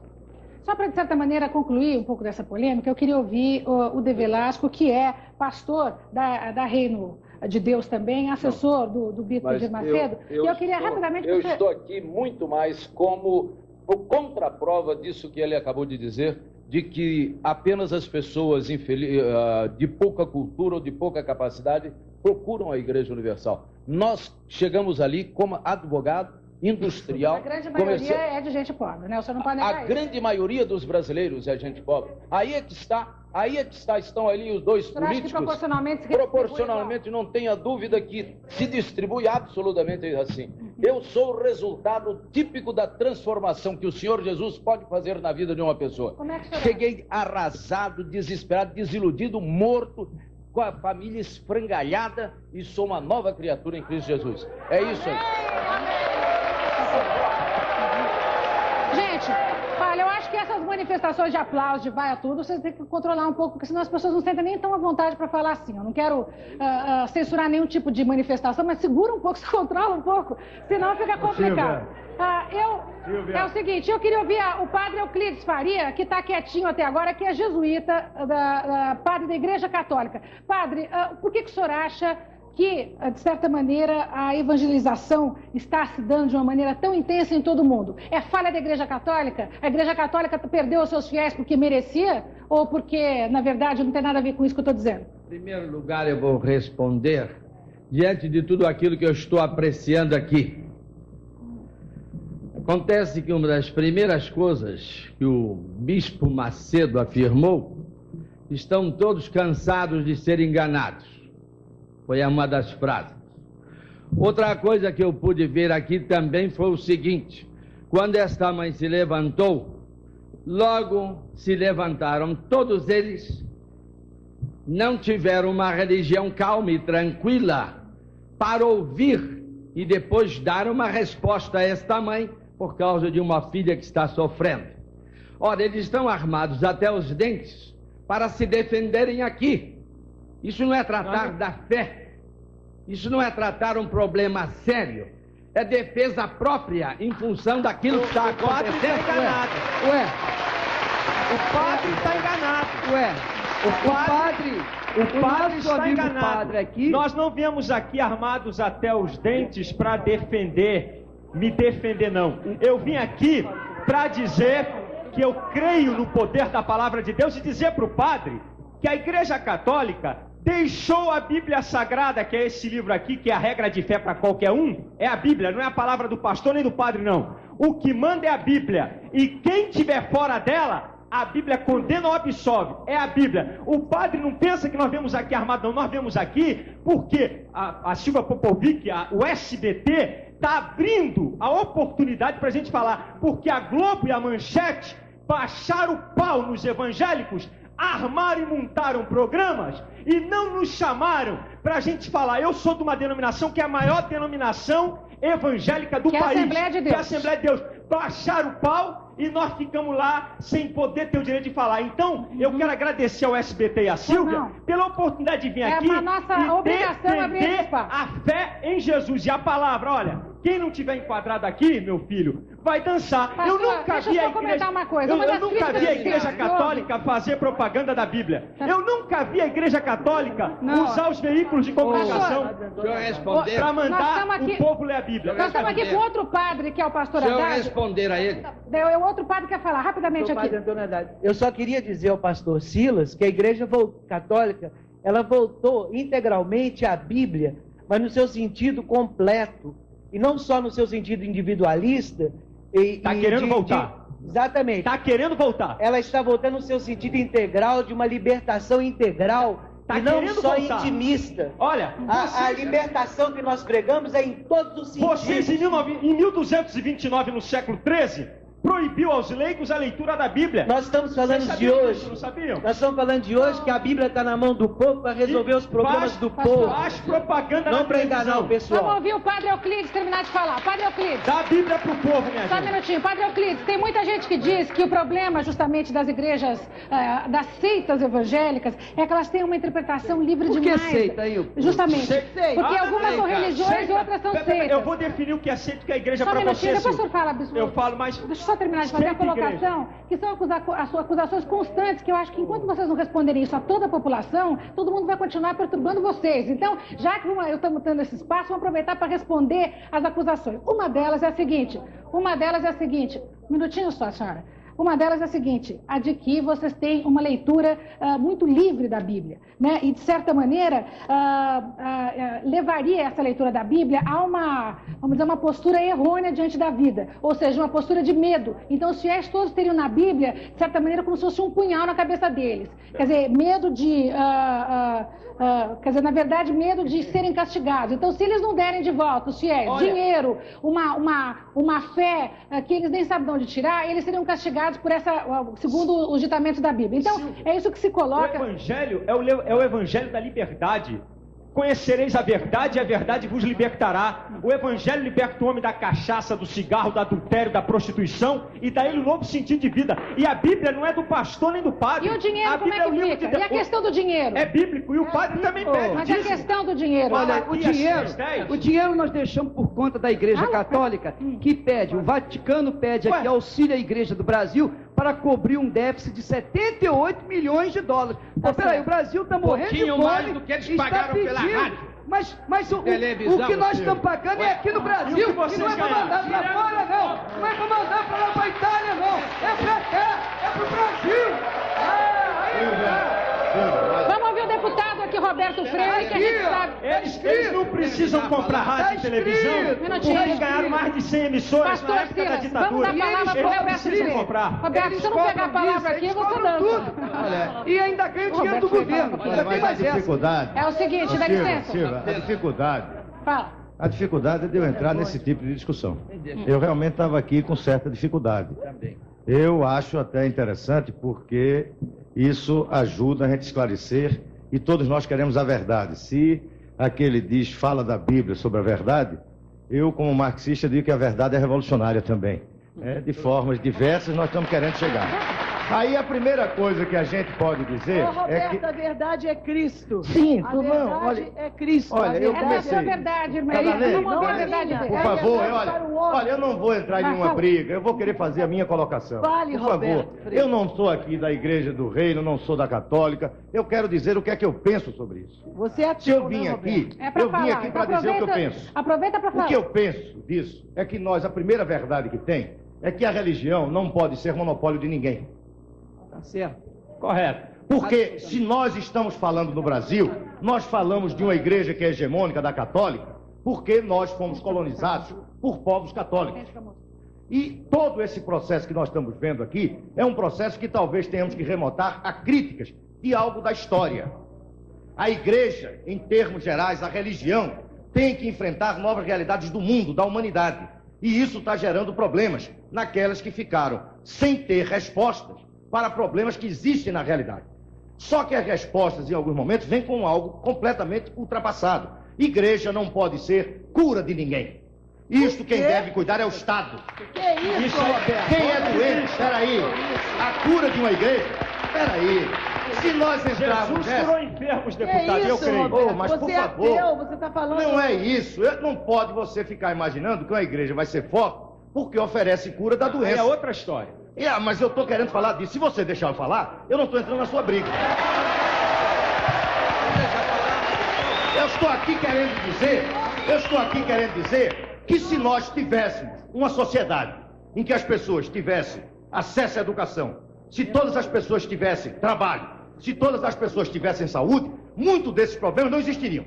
K: Só para, de certa maneira, concluir um pouco dessa polêmica, eu queria ouvir o De Velasco, que é pastor da Reino de Deus também, assessor do Bispo de Macedo. Eu queria rapidamente...
Q: Eu estou aqui muito mais como contraprova disso que ele acabou de dizer, de que apenas as pessoas de pouca cultura ou de pouca capacidade procuram a Igreja Universal. Nós chegamos ali como advogado, industrial,
K: a grande maioria é de gente pobre, né? O senhor não pode negar
Q: isso. A grande maioria dos brasileiros é gente pobre. Aí é que está, estão ali os dois políticos. Proporcionalmente, não tenha dúvida que se distribui absolutamente assim. Eu sou o resultado típico da transformação que o Senhor Jesus pode fazer na vida de uma pessoa.
K: Como é que
Q: Cheguei arrasado, desesperado, desiludido, morto, com a família esfrangalhada e sou uma nova criatura em Cristo Jesus. É isso aí.
K: Gente, olha, eu acho que essas manifestações de aplauso, de vai a tudo, vocês têm que controlar um pouco, porque senão as pessoas não sentem nem tão à vontade para falar assim. Eu não quero censurar nenhum tipo de mas segura um pouco, se controla um pouco, senão fica complicado. É o seguinte, eu queria ouvir o padre Euclides Faria, que está quietinho até agora, que é jesuíta, padre da Igreja Católica. Padre, por que o senhor acha que, de certa maneira, a evangelização está se dando de uma maneira tão intensa em todo o mundo? É falha da Igreja Católica? A Igreja Católica perdeu os seus fiéis porque merecia? Ou porque, na verdade, não tem nada a ver com isso que eu estou dizendo?
X: Em primeiro lugar, eu vou responder diante de tudo aquilo que eu estou apreciando aqui. Acontece que uma das primeiras coisas que o bispo Macedo afirmou: estão todos cansados de ser enganados. Foi uma das frases. Outra coisa que eu pude ver aqui também foi o seguinte: quando esta mãe se levantou, logo se levantaram todos eles, não tiveram uma religião calma e tranquila para ouvir e depois dar uma resposta a esta mãe por causa de uma filha que está sofrendo. Ora, eles estão armados até os dentes para se defenderem aqui. Isso não é tratar da fé, isso não é tratar um problema sério, é defesa própria em função daquilo que está acontecendo.
N: O padre está enganado.
S: O padre está enganado.
N: Aqui... Nós não viemos aqui armados até os dentes para me defender não. Eu vim aqui para dizer que eu creio no poder da palavra de Deus e dizer para o padre que a Igreja Católica deixou a Bíblia Sagrada, que é esse livro aqui, que é a regra de fé para qualquer um, é a Bíblia, não é a palavra do pastor nem do padre não. O que manda é a Bíblia, e quem estiver fora dela, a Bíblia condena ou absolve, é a Bíblia. O padre não pensa que nós viemos aqui armados, não, nós viemos aqui porque a Silvia Popovic, o SBT, está abrindo a oportunidade para a gente falar, porque a Globo e a Manchete baixaram o pau nos evangélicos, armaram e montaram programas e não nos chamaram para a gente falar. Eu sou de uma denominação que é a maior denominação evangélica do país,
K: Assembleia de Deus.
N: que é a Assembleia de Deus. Baixaram o pau e nós ficamos lá sem poder ter o direito de falar. Então, eu quero agradecer ao SBT e à Silvia pela oportunidade de vir aqui
K: a nossa obrigação
N: defender a fé em Jesus. E a palavra, olha, quem não tiver enquadrado aqui, meu filho, vai dançar.
K: Pastor,
N: eu nunca vi a igreja,
K: uma coisa.
N: eu nunca vi a Igreja Católica fazer propaganda da Bíblia. Eu nunca vi a Igreja Católica usar os veículos de comunicação para mandar o povo ler a Bíblia.
K: Nós estamos aqui com outro padre, que é o pastor Haddad.
X: Deixa eu responder a ele.
K: O outro padre quer falar rapidamente aqui.
B: Eu só queria dizer ao pastor Silas que a Igreja Católica, ela voltou integralmente à Bíblia, mas no seu sentido completo. E não só no seu sentido individualista.
N: Está querendo voltar.
B: Exatamente.
N: Está querendo voltar.
B: Ela está voltando no seu sentido integral, de uma libertação integral, e não só intimista.
N: Olha,
B: a libertação que nós pregamos é em todos os sentidos.
N: Vocês, em 1229, no século XIII, proibiu aos leigos a leitura da Bíblia.
B: Nós estamos falando de hoje.
N: Não sabiam?
B: Nós estamos falando de hoje que a Bíblia está na mão do povo para resolver os problemas do povo.
N: Faz propaganda
B: não para enganar o pessoal.
K: Vamos ouvir o padre Euclides terminar de falar. Padre Euclides.
N: Dá a Bíblia para o povo, minha gente.
K: Só um minutinho. Padre Euclides, tem muita gente que diz que o problema justamente das igrejas, das seitas evangélicas, é que elas têm uma interpretação livre demais.
S: Por que seita aí?
K: Justamente. Porque algumas são religiões e outras são seitas.
N: Eu vou definir o que é seita e o que é igreja para você.
K: Só um minutinho, depois o senhor fala, bispo.
N: Eu falo, mas...
K: Deixa eu só terminar de fazer a colocação, que são acusações constantes, que eu acho que enquanto vocês não responderem isso a toda a população, todo mundo vai continuar perturbando vocês. Então, já que eu estou tendo esse espaço, vamos aproveitar para responder as acusações. Uma delas é a seguinte, um minutinho só, senhora. Uma delas é a seguinte, a de que vocês têm uma leitura muito livre da Bíblia, né? E, de certa maneira, levaria essa leitura da Bíblia a uma postura errônea diante da vida, ou seja, uma postura de medo. Então, os fiéis todos teriam na Bíblia, de certa maneira, como se fosse um punhal na cabeça deles. Quer dizer, medo de... na verdade, medo de serem castigados. Então, se eles não derem de volta os fiéis, dinheiro, uma fé que eles nem sabem de onde tirar, eles seriam castigados por segundo os ditamentos da Bíblia. Então, é isso que se coloca.
N: O Evangelho é o Evangelho da liberdade. Conhecereis a verdade e a verdade vos libertará. O Evangelho liberta o homem da cachaça, do cigarro, do adultério, da prostituição e dá ele um novo sentido de vida. E a Bíblia não é do pastor nem do padre.
K: E o dinheiro, como é que fica? E a questão do dinheiro?
N: É bíblico e o padre também pede.
K: Mas a questão do dinheiro?
S: Olha, o dinheiro nós deixamos por conta da Igreja Católica, que pede, o Vaticano pede aqui auxílio à Igreja do Brasil para cobrir um déficit de 78 milhões de dólares. Pô, peraí, o Brasil está morrendo de fome.
X: Mais do que eles pagaram pela rádio.
S: Mas o que nós estamos pagando é aqui no Brasil, e não é para mandar para fora, não. Não é para mandar para lá para a Itália, não. É para cá, é para o Brasil.
K: Vamos ouvir o deputado aqui, o Roberto Freire, que a gente sabe.
N: Eles não precisam comprar rádio e televisão, porque eles ganharam mais de 100 emissoras na época da ditadura.
K: Vamos dar a palavra para o Roberto Freire. Roberto, se eu não pegar a palavra aqui, você dança.
S: Olha, e ainda ganha o dinheiro do governo. Ainda tem mais
D: dificuldade.
K: É o seguinte, dá licença.
D: Silva, a dificuldade.
K: Fala.
D: A dificuldade é de eu entrar nesse tipo de discussão. Eu realmente estava aqui com certa dificuldade. Eu acho até interessante porque isso ajuda a gente a esclarecer e todos nós queremos a verdade. Se aquele fala da Bíblia sobre a verdade, eu, como marxista, digo que a verdade é revolucionária também. De formas diversas nós estamos querendo chegar. Aí a primeira coisa que a gente pode dizer
J: Roberto,
D: é que...
J: a verdade é Cristo.
D: Sim,
J: a verdade é Cristo.
D: Olha, eu comecei...
K: É verdade, irmã.
J: Não é verdade.
D: Por favor, olha, eu não vou entrar em nenhuma briga, eu vou querer fazer a minha colocação.
J: Fale,
D: por favor, eu não sou aqui da Igreja do Reino, não sou da Católica, eu quero dizer o que é que eu penso sobre isso.
J: Você é
D: Se eu vim aqui, eu vim aqui para dizer o que eu penso.
K: Aproveita para falar.
D: O que eu penso disso é que nós, a primeira verdade que tem, é que a religião não pode ser monopólio de ninguém.
S: Tá certo.
N: Correto.
D: Porque se nós estamos falando no Brasil, nós falamos de uma igreja que é hegemônica da católica, porque nós fomos colonizados por povos católicos. E todo esse processo que nós estamos vendo aqui é um processo que talvez tenhamos que remontar a críticas de algo da história. A igreja, em termos gerais, a religião, tem que enfrentar novas realidades do mundo, da humanidade. E isso está gerando problemas naquelas que ficaram sem ter respostas para problemas que existem na realidade. Só que as respostas, em alguns momentos, vêm com algo completamente ultrapassado. Igreja não pode ser cura de ninguém. Isto quem deve cuidar é o Estado.
J: Que isso, Roberto?
D: Quem é doente, peraí. A cura de uma igreja, peraí. Se nós entrarmos
N: Jesus curou enfermos, deputado,
J: isso,
N: eu creio.
J: Roberto?
D: Mas, por
J: você
D: favor,
J: é ateu, você está falando...
D: Não é isso. Não pode você ficar imaginando que uma igreja vai ser foco porque oferece cura da doença.
N: É outra história.
D: Mas eu estou querendo falar disso. Se você deixar eu falar, eu não estou entrando na sua briga. Eu estou aqui querendo dizer que se nós tivéssemos uma sociedade em que as pessoas tivessem acesso à educação, se todas as pessoas tivessem trabalho, se todas as pessoas tivessem saúde, muitos desses problemas não existiriam.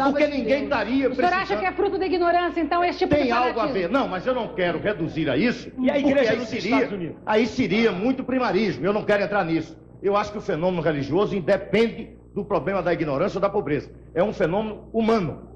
D: Porque ninguém estaria precisando...
K: O senhor acha que é fruto da ignorância, então, esse tipo de
D: Tem algo a ver. Não, mas eu não quero reduzir a isso.
N: E a igreja nos Estados Unidos?
D: Aí seria muito primarismo. Eu não quero entrar nisso. Eu acho que o fenômeno religioso independe do problema da ignorância ou da pobreza. É um fenômeno humano.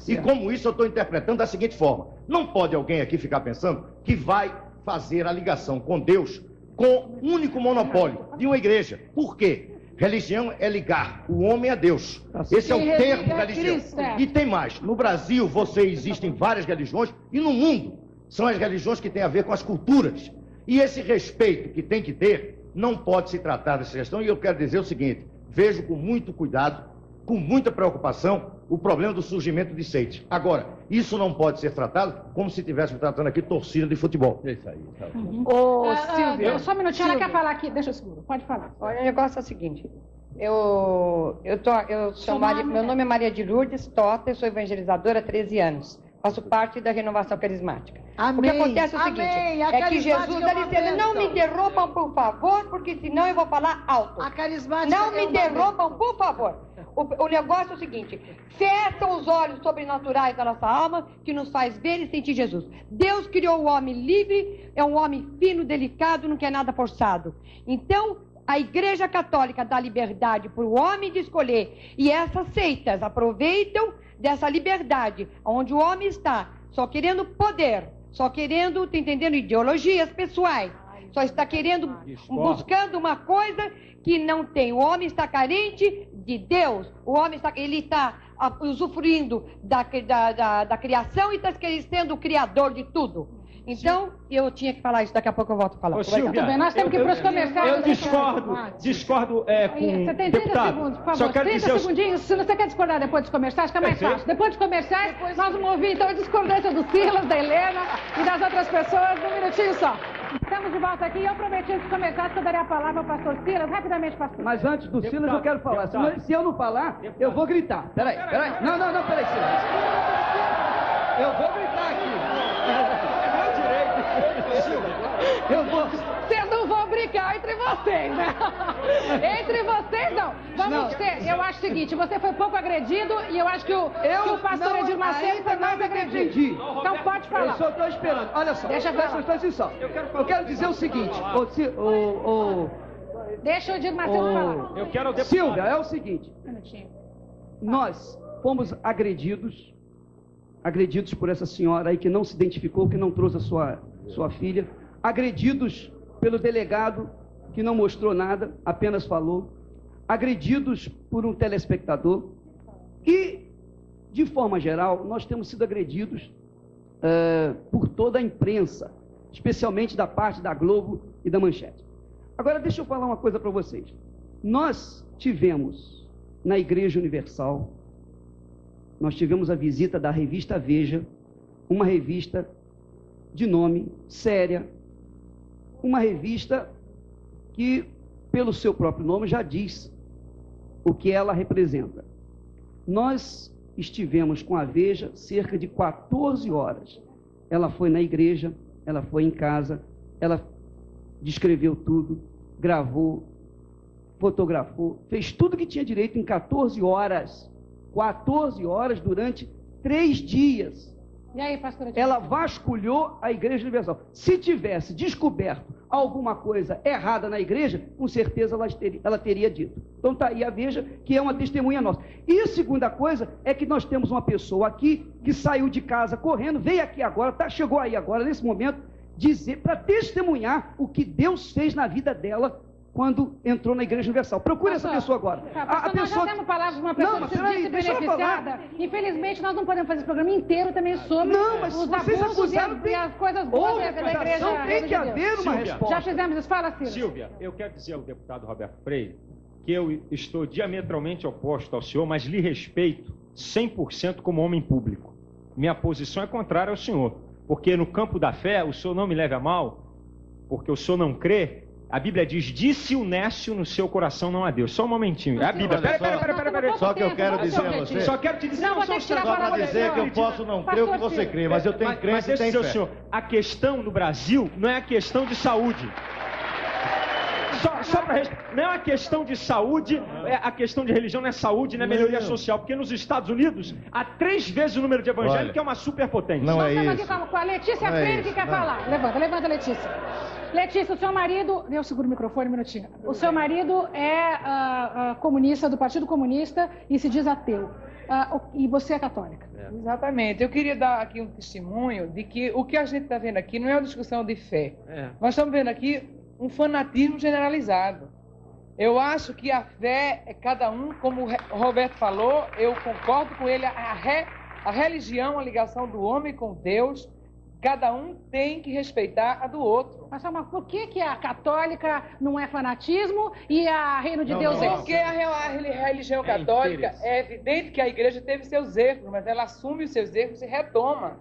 D: E como isso eu estou interpretando da seguinte forma. Não pode alguém aqui ficar pensando que vai fazer a ligação com Deus com o único monopólio de uma igreja. Por quê? Religião é ligar o homem a Deus. Esse é o termo religião. E tem mais. No Brasil, existem várias religiões e no mundo são as religiões que têm a ver com as culturas. E esse respeito que tem que ter não pode se tratar dessa questão. E eu quero dizer o seguinte, vejo com muito cuidado, com muita preocupação, o problema do surgimento de seitas. Agora, isso não pode ser tratado como se estivéssemos tratando aqui torcida de futebol.
N: É isso aí. Tá.
J: Silvia.
K: Só um minutinho, ela quer falar aqui. Deixa eu segurar. Pode falar.
F: Olha, o negócio é o seguinte. Meu nome é Maria de Lourdes Tota, eu sou evangelizadora há 13 anos. Faço parte da Renovação Carismática.
J: Amém.
F: O que acontece é o seguinte, é que Jesus está dizendo, não me interrompam, por favor, porque senão eu vou falar alto.
J: A carismática
F: não me interrompam, por favor. O negócio é o seguinte, fecham os olhos sobrenaturais da nossa alma, que nos faz ver e sentir Jesus. Deus criou o homem livre, é um homem fino, delicado, não quer nada forçado. Então, a Igreja Católica dá liberdade para o homem de escolher, e essas seitas aproveitam dessa liberdade, onde o homem está só querendo poder, só querendo, tá entendendo, ideologias pessoais, só está querendo, buscando uma coisa que não tem. O homem está carente de Deus, o homem está usufruindo da criação e está sendo o criador de tudo. Então, eu tinha que falar isso, daqui a pouco eu volto a falar.
N: Silvia,
K: tudo bem, nós temos que ir para os comerciais.
N: Eu discordo com
K: você tem 30
N: deputado.
K: segundos, por favor.
N: Só quero
K: 30 segundinhos. Se você quer discordar depois dos comerciais, fica mais fácil. Depois dos comerciais, nós vamos ouvir então a discordância do Silas, da Helena e das outras pessoas. Um minutinho só. Estamos de volta aqui e eu prometi antes de começar que eu daria a palavra ao pastor Silas. Rapidamente, pastor.
S: Mas antes do Silas eu quero falar. Se eu não falar, eu vou gritar. Peraí. Não, peraí, Silas. Eu vou gritar aqui. Eu vou.
K: Vocês não vão brigar.
A: ficar entre vocês, né? Entre vocês, não. Vamos ter. Eu acho o seguinte: você foi pouco agredido e eu acho que o pastor Edir Macedo foi mais agredido. Então pode falar.
S: Eu só estou esperando. Olha só.
A: Deixa eu falar.
S: Eu quero dizer o seguinte.
A: Deixa o Edir Macedo falar.
N: Eu quero o
S: Silvia, é o seguinte. Nós fomos agredidos por essa senhora aí que não se identificou, que não trouxe a sua filha, agredidos pelo delegado que não mostrou nada, apenas falou, agredidos por um telespectador e, de forma geral, nós temos sido agredidos por toda a imprensa, especialmente da parte da Globo e da Manchete. Agora, deixa eu falar uma coisa para vocês. Nós tivemos na Igreja Universal, nós tivemos a visita da revista Veja, uma revista de nome, séria, uma revista que, pelo seu próprio nome, já diz o que ela representa. Nós estivemos com a Veja cerca de 14 horas. Ela foi na igreja, ela foi em casa, ela descreveu tudo, gravou, fotografou, fez tudo que tinha direito em 14 horas. 14 horas durante 3 dias.
A: E aí, pastora?
S: Ela vasculhou a Igreja Universal. Se tivesse descoberto alguma coisa errada na igreja, com certeza ela teria dito. Então está aí a Veja, que é uma testemunha nossa. E a segunda coisa é que nós temos uma pessoa aqui que saiu de casa correndo, veio aqui agora, chegou aí agora, nesse momento, dizer, para testemunhar o que Deus fez na vida dela quando entrou na Igreja Universal. Procure essa pessoa agora.
A: Nós já temos palavras de uma pessoa que se disse beneficiada. Infelizmente, nós não podemos fazer esse programa inteiro também sobre os abusos e as coisas boas da Igreja.
S: Tem que haver uma resposta.
A: Já fizemos isso. Fala, Ciro.
N: Silvia, eu quero dizer ao deputado Roberto Freire que eu estou diametralmente oposto ao senhor, mas lhe respeito 100% como homem público. Minha posição é contrária ao senhor, porque no campo da fé, o senhor não me leve a mal, porque o senhor não crê. A Bíblia diz, disse o nécio no seu coração não há Deus. Só um momentinho. É a Bíblia. Peraí.
D: Só que eu quero dizer a você.
N: Só quero te dizer
D: só para dizer que eu posso não crer o que você crê, mas eu tenho crença e tenho fé.
N: Senhor, a questão no Brasil não é a questão de saúde. Não é uma questão de saúde, a questão de religião não é saúde, não é melhoria social, porque nos Estados Unidos há 3 vezes o número de evangélicos, que é uma superpotência.
D: Não é isso.
A: Nós estamos aqui com a Letícia Freire, que quer falar. Levanta, Letícia. Letícia, o seu marido... Eu seguro o microfone um minutinho. O seu marido é comunista, do Partido Comunista, e se diz ateu. E você é católica.
G: Exatamente. Eu queria dar aqui um testemunho de que o que a gente está vendo aqui não é uma discussão de fé. Nós estamos vendo aqui um fanatismo generalizado. Eu acho que a fé é cada um, como o Roberto falou, eu concordo com ele, a religião, a ligação do homem com Deus, cada um tem que respeitar a do outro.
A: Mas por que a católica não é fanatismo e a Reino de Deus é?
G: Porque a religião católica, é evidente que a igreja teve seus erros, mas ela assume os seus erros e retoma.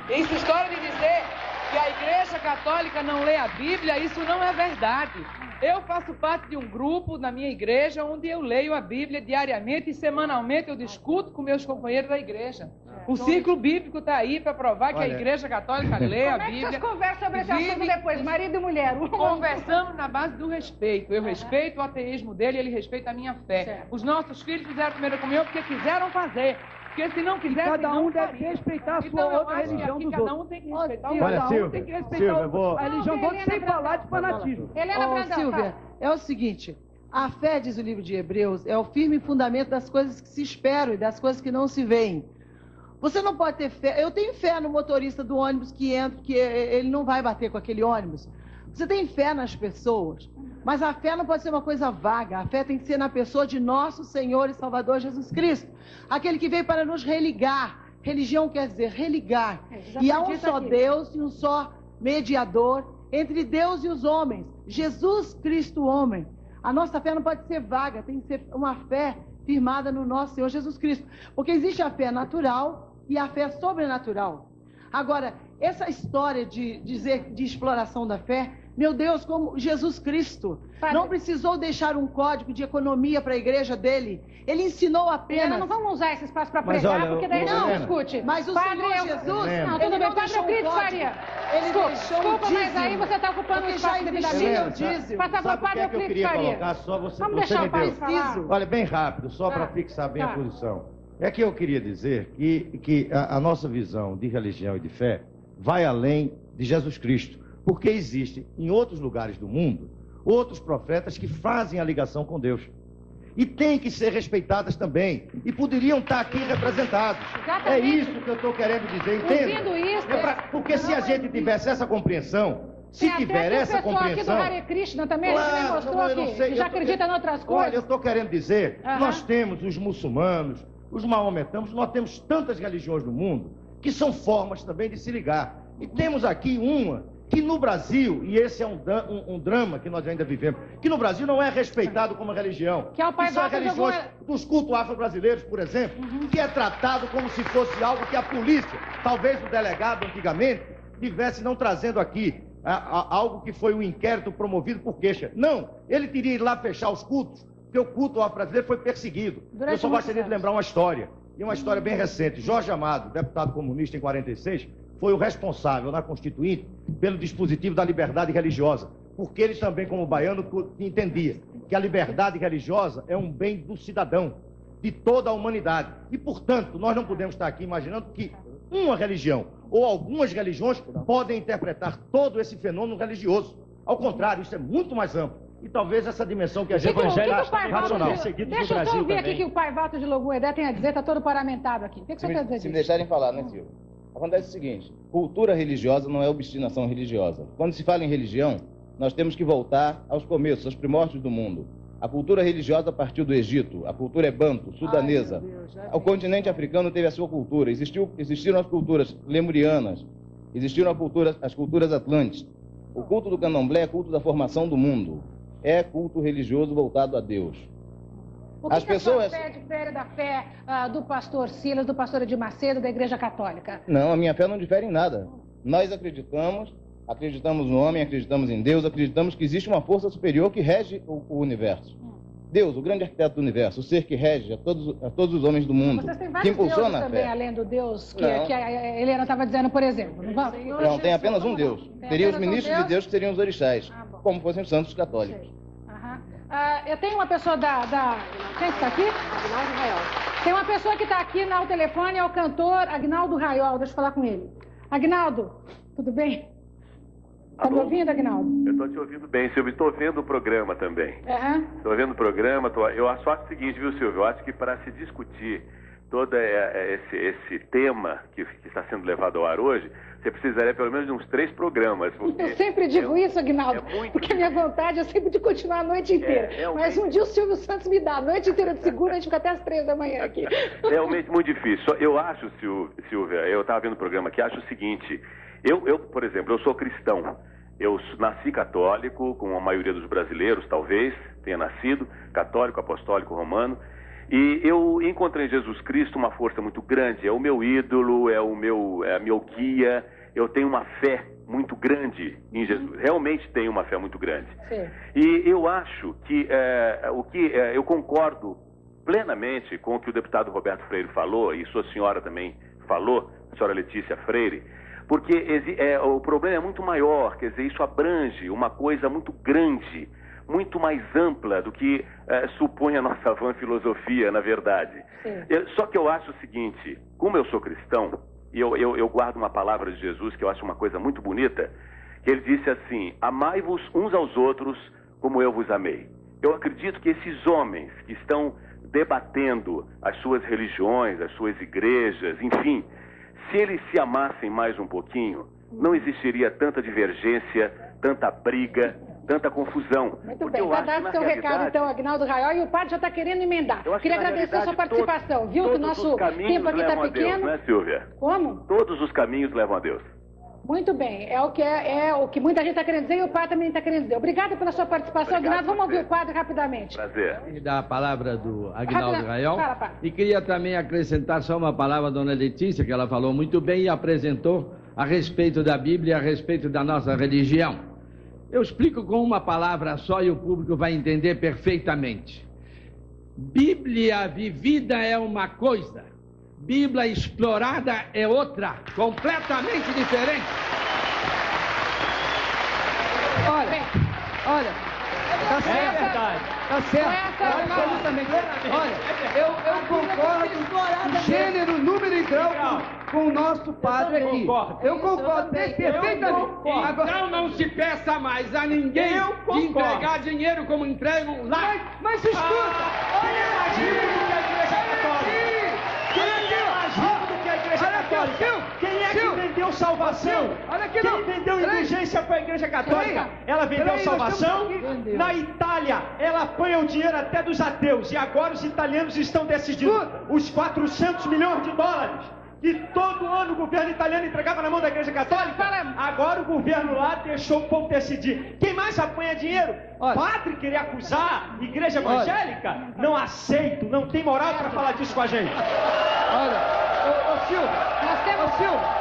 G: Essa história de dizer que a Igreja Católica não lê a Bíblia, isso não é verdade. Eu faço parte de um grupo na minha igreja onde eu leio a Bíblia diariamente e semanalmente eu discuto com meus companheiros da igreja. O ciclo bíblico está aí para provar que a Igreja Católica lê a Bíblia.
A: Como é que vocês conversam sobre esse assunto depois, marido e mulher?
G: Conversamos na base do respeito. Eu respeito o ateísmo dele e ele respeita a minha fé.
A: Certo.
G: Os nossos filhos fizeram a primeira comunhão porque quiseram fazer. Porque se não quisesse,
S: cada um deve respeitar a sua outra religião dos outros.
G: Cada um tem que respeitar
S: a religião do outro sem falar de fanatismo.
J: Silvia, é o seguinte, a fé, diz o livro de Hebreus, é o firme fundamento das coisas que se esperam e das coisas que não se veem. Você não pode ter fé, eu tenho fé no motorista do ônibus que entra, que ele não vai bater com aquele ônibus. Você tem fé nas pessoas, mas a fé não pode ser uma coisa vaga. A fé tem que ser na pessoa de nosso Senhor e Salvador Jesus Cristo. Aquele que veio para nos religar. Religião quer dizer religar. E há um só Deus e um só mediador entre Deus e os homens. Jesus Cristo, homem. A nossa fé não pode ser vaga, tem que ser uma fé firmada no nosso Senhor Jesus Cristo. Porque existe a fé natural e a fé sobrenatural. Agora, essa história de dizer de exploração da fé Meu Deus, como Jesus Cristo
A: Padre.
J: não precisou deixar um código de economia para a igreja dele. Ele ensinou apenas...
A: Não vamos usar esse espaço para
J: Mas
A: pregar,
J: olha,
A: porque daí não
J: Helena,
A: discute.
J: mas o
A: Padre,
J: Senhor Jesus...
A: Não,
J: ele
A: tudo bem,
J: não
A: Padre
J: deixou
A: Euclides
J: um código.
A: Faria.
J: Ele deixou
A: Desculpa,
J: o
A: mas aí
J: dízimo,
A: você está ocupando o
J: porque
A: espaço
J: já
A: devidamente.
J: investiu o dízimo.
A: Passa para o
D: Sabe o que
A: Padre
D: é que eu
A: Euclides
D: queria
A: Faria.
D: colocar? Só você,
A: Vamos
D: você
A: deixar
D: me
A: o Padre
D: deu.
A: falar.
D: Olha, bem rápido, só para fixar bem a posição. É que eu queria dizer que a nossa visão de religião e de fé vai além de Jesus Cristo. Porque existem, em outros lugares do mundo, outros profetas que fazem a ligação com Deus. E têm que ser respeitadas também. E poderiam estar aqui representados.
A: Exatamente.
D: É isso que eu estou querendo dizer, entende?
A: Ouvindo isso...
D: Porque se a gente tivesse essa compreensão, se
A: Tem
D: tiver
A: até
D: essa
A: o pessoal
D: compreensão...
A: aqui do Hare Krishna também,
D: Claro,
A: ele mostrou
D: não, eu não
A: que
D: sei,
A: já
D: eu tô-
A: acredita em outras coisas.
D: Olha, eu estou querendo dizer,
A: Aham.
D: nós temos os muçulmanos, os maometanos, nós temos tantas religiões no mundo que são formas também de se ligar. E temos aqui uma que no Brasil, e esse é um drama que nós ainda vivemos, que no Brasil não é respeitado como religião.
A: Que é o Pai
D: são as
A: Voto de
D: religiões
A: alguma-
D: dos cultos afro-brasileiros, por exemplo, que é tratado como se fosse algo que a polícia, talvez o delegado antigamente, tivesse não trazendo aqui algo que foi um inquérito promovido por queixa. Não, ele teria ido lá fechar os cultos, porque o culto afro-brasileiro foi perseguido.
A: Durante
D: Eu só
A: muitos
D: gostaria de
A: anos.
D: lembrar uma história, e uma história bem recente. Jorge Amado, deputado comunista em 46, foi o responsável na Constituinte pelo dispositivo da liberdade religiosa, porque ele também, como baiano, entendia que a liberdade religiosa é um bem do cidadão, de toda a humanidade. E, portanto, nós não podemos estar aqui imaginando que uma religião ou algumas religiões podem interpretar todo esse fenômeno religioso. Ao contrário, isso é muito mais amplo. E talvez essa dimensão que a gente racional.
A: Deixa eu só ouvir aqui que o Pai Voto de Logu Edé tem a dizer, está todo paramentado aqui. O que você quer dizer
E: Se me
A: disso?
E: deixarem falar, né, Silvio? Acontece o seguinte, cultura religiosa não é obstinação religiosa. Quando se fala em religião, nós temos que voltar aos começos, aos primórdios do mundo. A cultura religiosa partiu do Egito, a cultura é banto, sudanesa. O continente africano teve a sua cultura, existiram as culturas lemurianas, existiram as culturas atlantes. O culto do candomblé é culto da formação do mundo, é culto religioso voltado a Deus.
A: O que
E: As
A: que
E: pessoas...
A: a sua fé difere da fé do pastor Silas, do pastor Edir Macedo, da Igreja Católica?
E: Não, a minha fé não difere em nada. Nós acreditamos no homem, acreditamos em Deus, acreditamos que existe uma força superior que rege o universo. Deus, o grande arquiteto do universo, o ser que rege a todos os homens do mundo,
A: Vocês têm
E: que
A: vários
E: impulsiona
A: deuses
E: a
A: também,
E: fé.
A: além do Deus que
E: Não.
A: a Helena estava dizendo, por exemplo. Não, vamos?
E: Não, tem apenas um Deus.
A: Tem
E: Teria os
A: apenas um
E: ministros de Deus que seriam os orixás, como fossem os santos católicos.
A: Eu tenho uma pessoa Quem está aqui? Agnaldo Raiol. Tem uma pessoa que está aqui ao telefone, é o cantor Agnaldo Raiol. Deixa eu falar com ele. Agnaldo, tudo bem? Está me ouvindo, Agnaldo?
H: Eu estou te ouvindo bem, Silvio. Estou vendo o programa também. Estou vendo o programa. Eu acho o seguinte, viu, Silvio? Eu acho que para se discutir todo esse tema que está sendo levado ao ar hoje, você precisaria pelo menos de uns 3 programas.
A: Eu sempre digo isso, Agnaldo, porque a minha vontade é sempre de continuar a noite inteira. Mas um dia o Silvio Santos me dá a noite inteira de segunda, a gente fica até as 3 da manhã aqui.
H: Realmente muito difícil. Eu acho, Silvia, eu estava vendo o programa aqui, acho o seguinte, eu, por exemplo, eu sou cristão. Eu nasci católico, como a maioria dos brasileiros, talvez, tenha nascido, católico, apostólico, romano. E eu encontrei em Jesus Cristo uma força muito grande, é o meu ídolo, é a meu guia, eu tenho uma fé muito grande em Jesus, realmente tenho uma fé muito grande.
A: Sim.
H: E eu acho que eu concordo plenamente com o que o deputado Roberto Freire falou, e sua senhora também falou, a senhora Letícia Freire, porque o problema é muito maior, quer dizer, isso abrange uma coisa muito grande, muito mais ampla do que supõe a nossa vã filosofia, na verdade. Só que eu acho o seguinte, como eu sou cristão, e eu guardo uma palavra de Jesus que eu acho uma coisa muito bonita, que ele disse assim, amai-vos uns aos outros como eu vos amei. Eu acredito que esses homens que estão debatendo as suas religiões, as suas igrejas, enfim, se eles se amassem mais um pouquinho, não existiria tanta divergência, tanta briga, tanta confusão.
A: Muito bem, vai dar o seu recado então, Agnaldo Raiol, e o padre já está querendo emendar. Queria agradecer a sua participação, viu? Que o nosso tempo aqui está pequeno.
H: Né, Silvia?
A: Como?
H: Todos os caminhos levam a Deus.
A: Muito bem, é o que muita gente está querendo dizer e o padre também está querendo dizer. Obrigada pela sua participação, Agnaldo. Vamos ouvir o padre rapidamente.
H: Prazer.
X: E dar a palavra do Agnaldo Raiol.
A: Fala, padre.
X: E queria também acrescentar só uma palavra à dona Letícia, que ela falou muito bem e apresentou a respeito da Bíblia, a respeito da nossa religião. Eu explico com uma palavra só e o público vai entender perfeitamente. Bíblia vivida é uma coisa, Bíblia explorada é outra, completamente diferente.
S: Olha, tá certo.
N: É verdade.
S: Tá certo. Absolutamente. Olha, eu concordo gênero, número e grau com o nosso padre aqui. Eu concordo perfeitamente.
X: Então não se peça mais a ninguém de entregar dinheiro como entregam lá.
S: Mas escuta!
N: Quem é que vendeu salvação? Quem vendeu indulgência foi a Igreja Católica. Ela vendeu salvação. Na Itália, ela apanha o dinheiro até dos ateus. E agora os italianos estão decidindo os 400 milhões de dólares que todo ano o governo italiano entregava na mão da Igreja Católica. Agora o governo lá deixou o povo decidir. Quem mais apanha dinheiro? Padre querer acusar a Igreja Evangélica? Não aceito, não tem moral para falar disso com a gente.
S: Ô Silvio,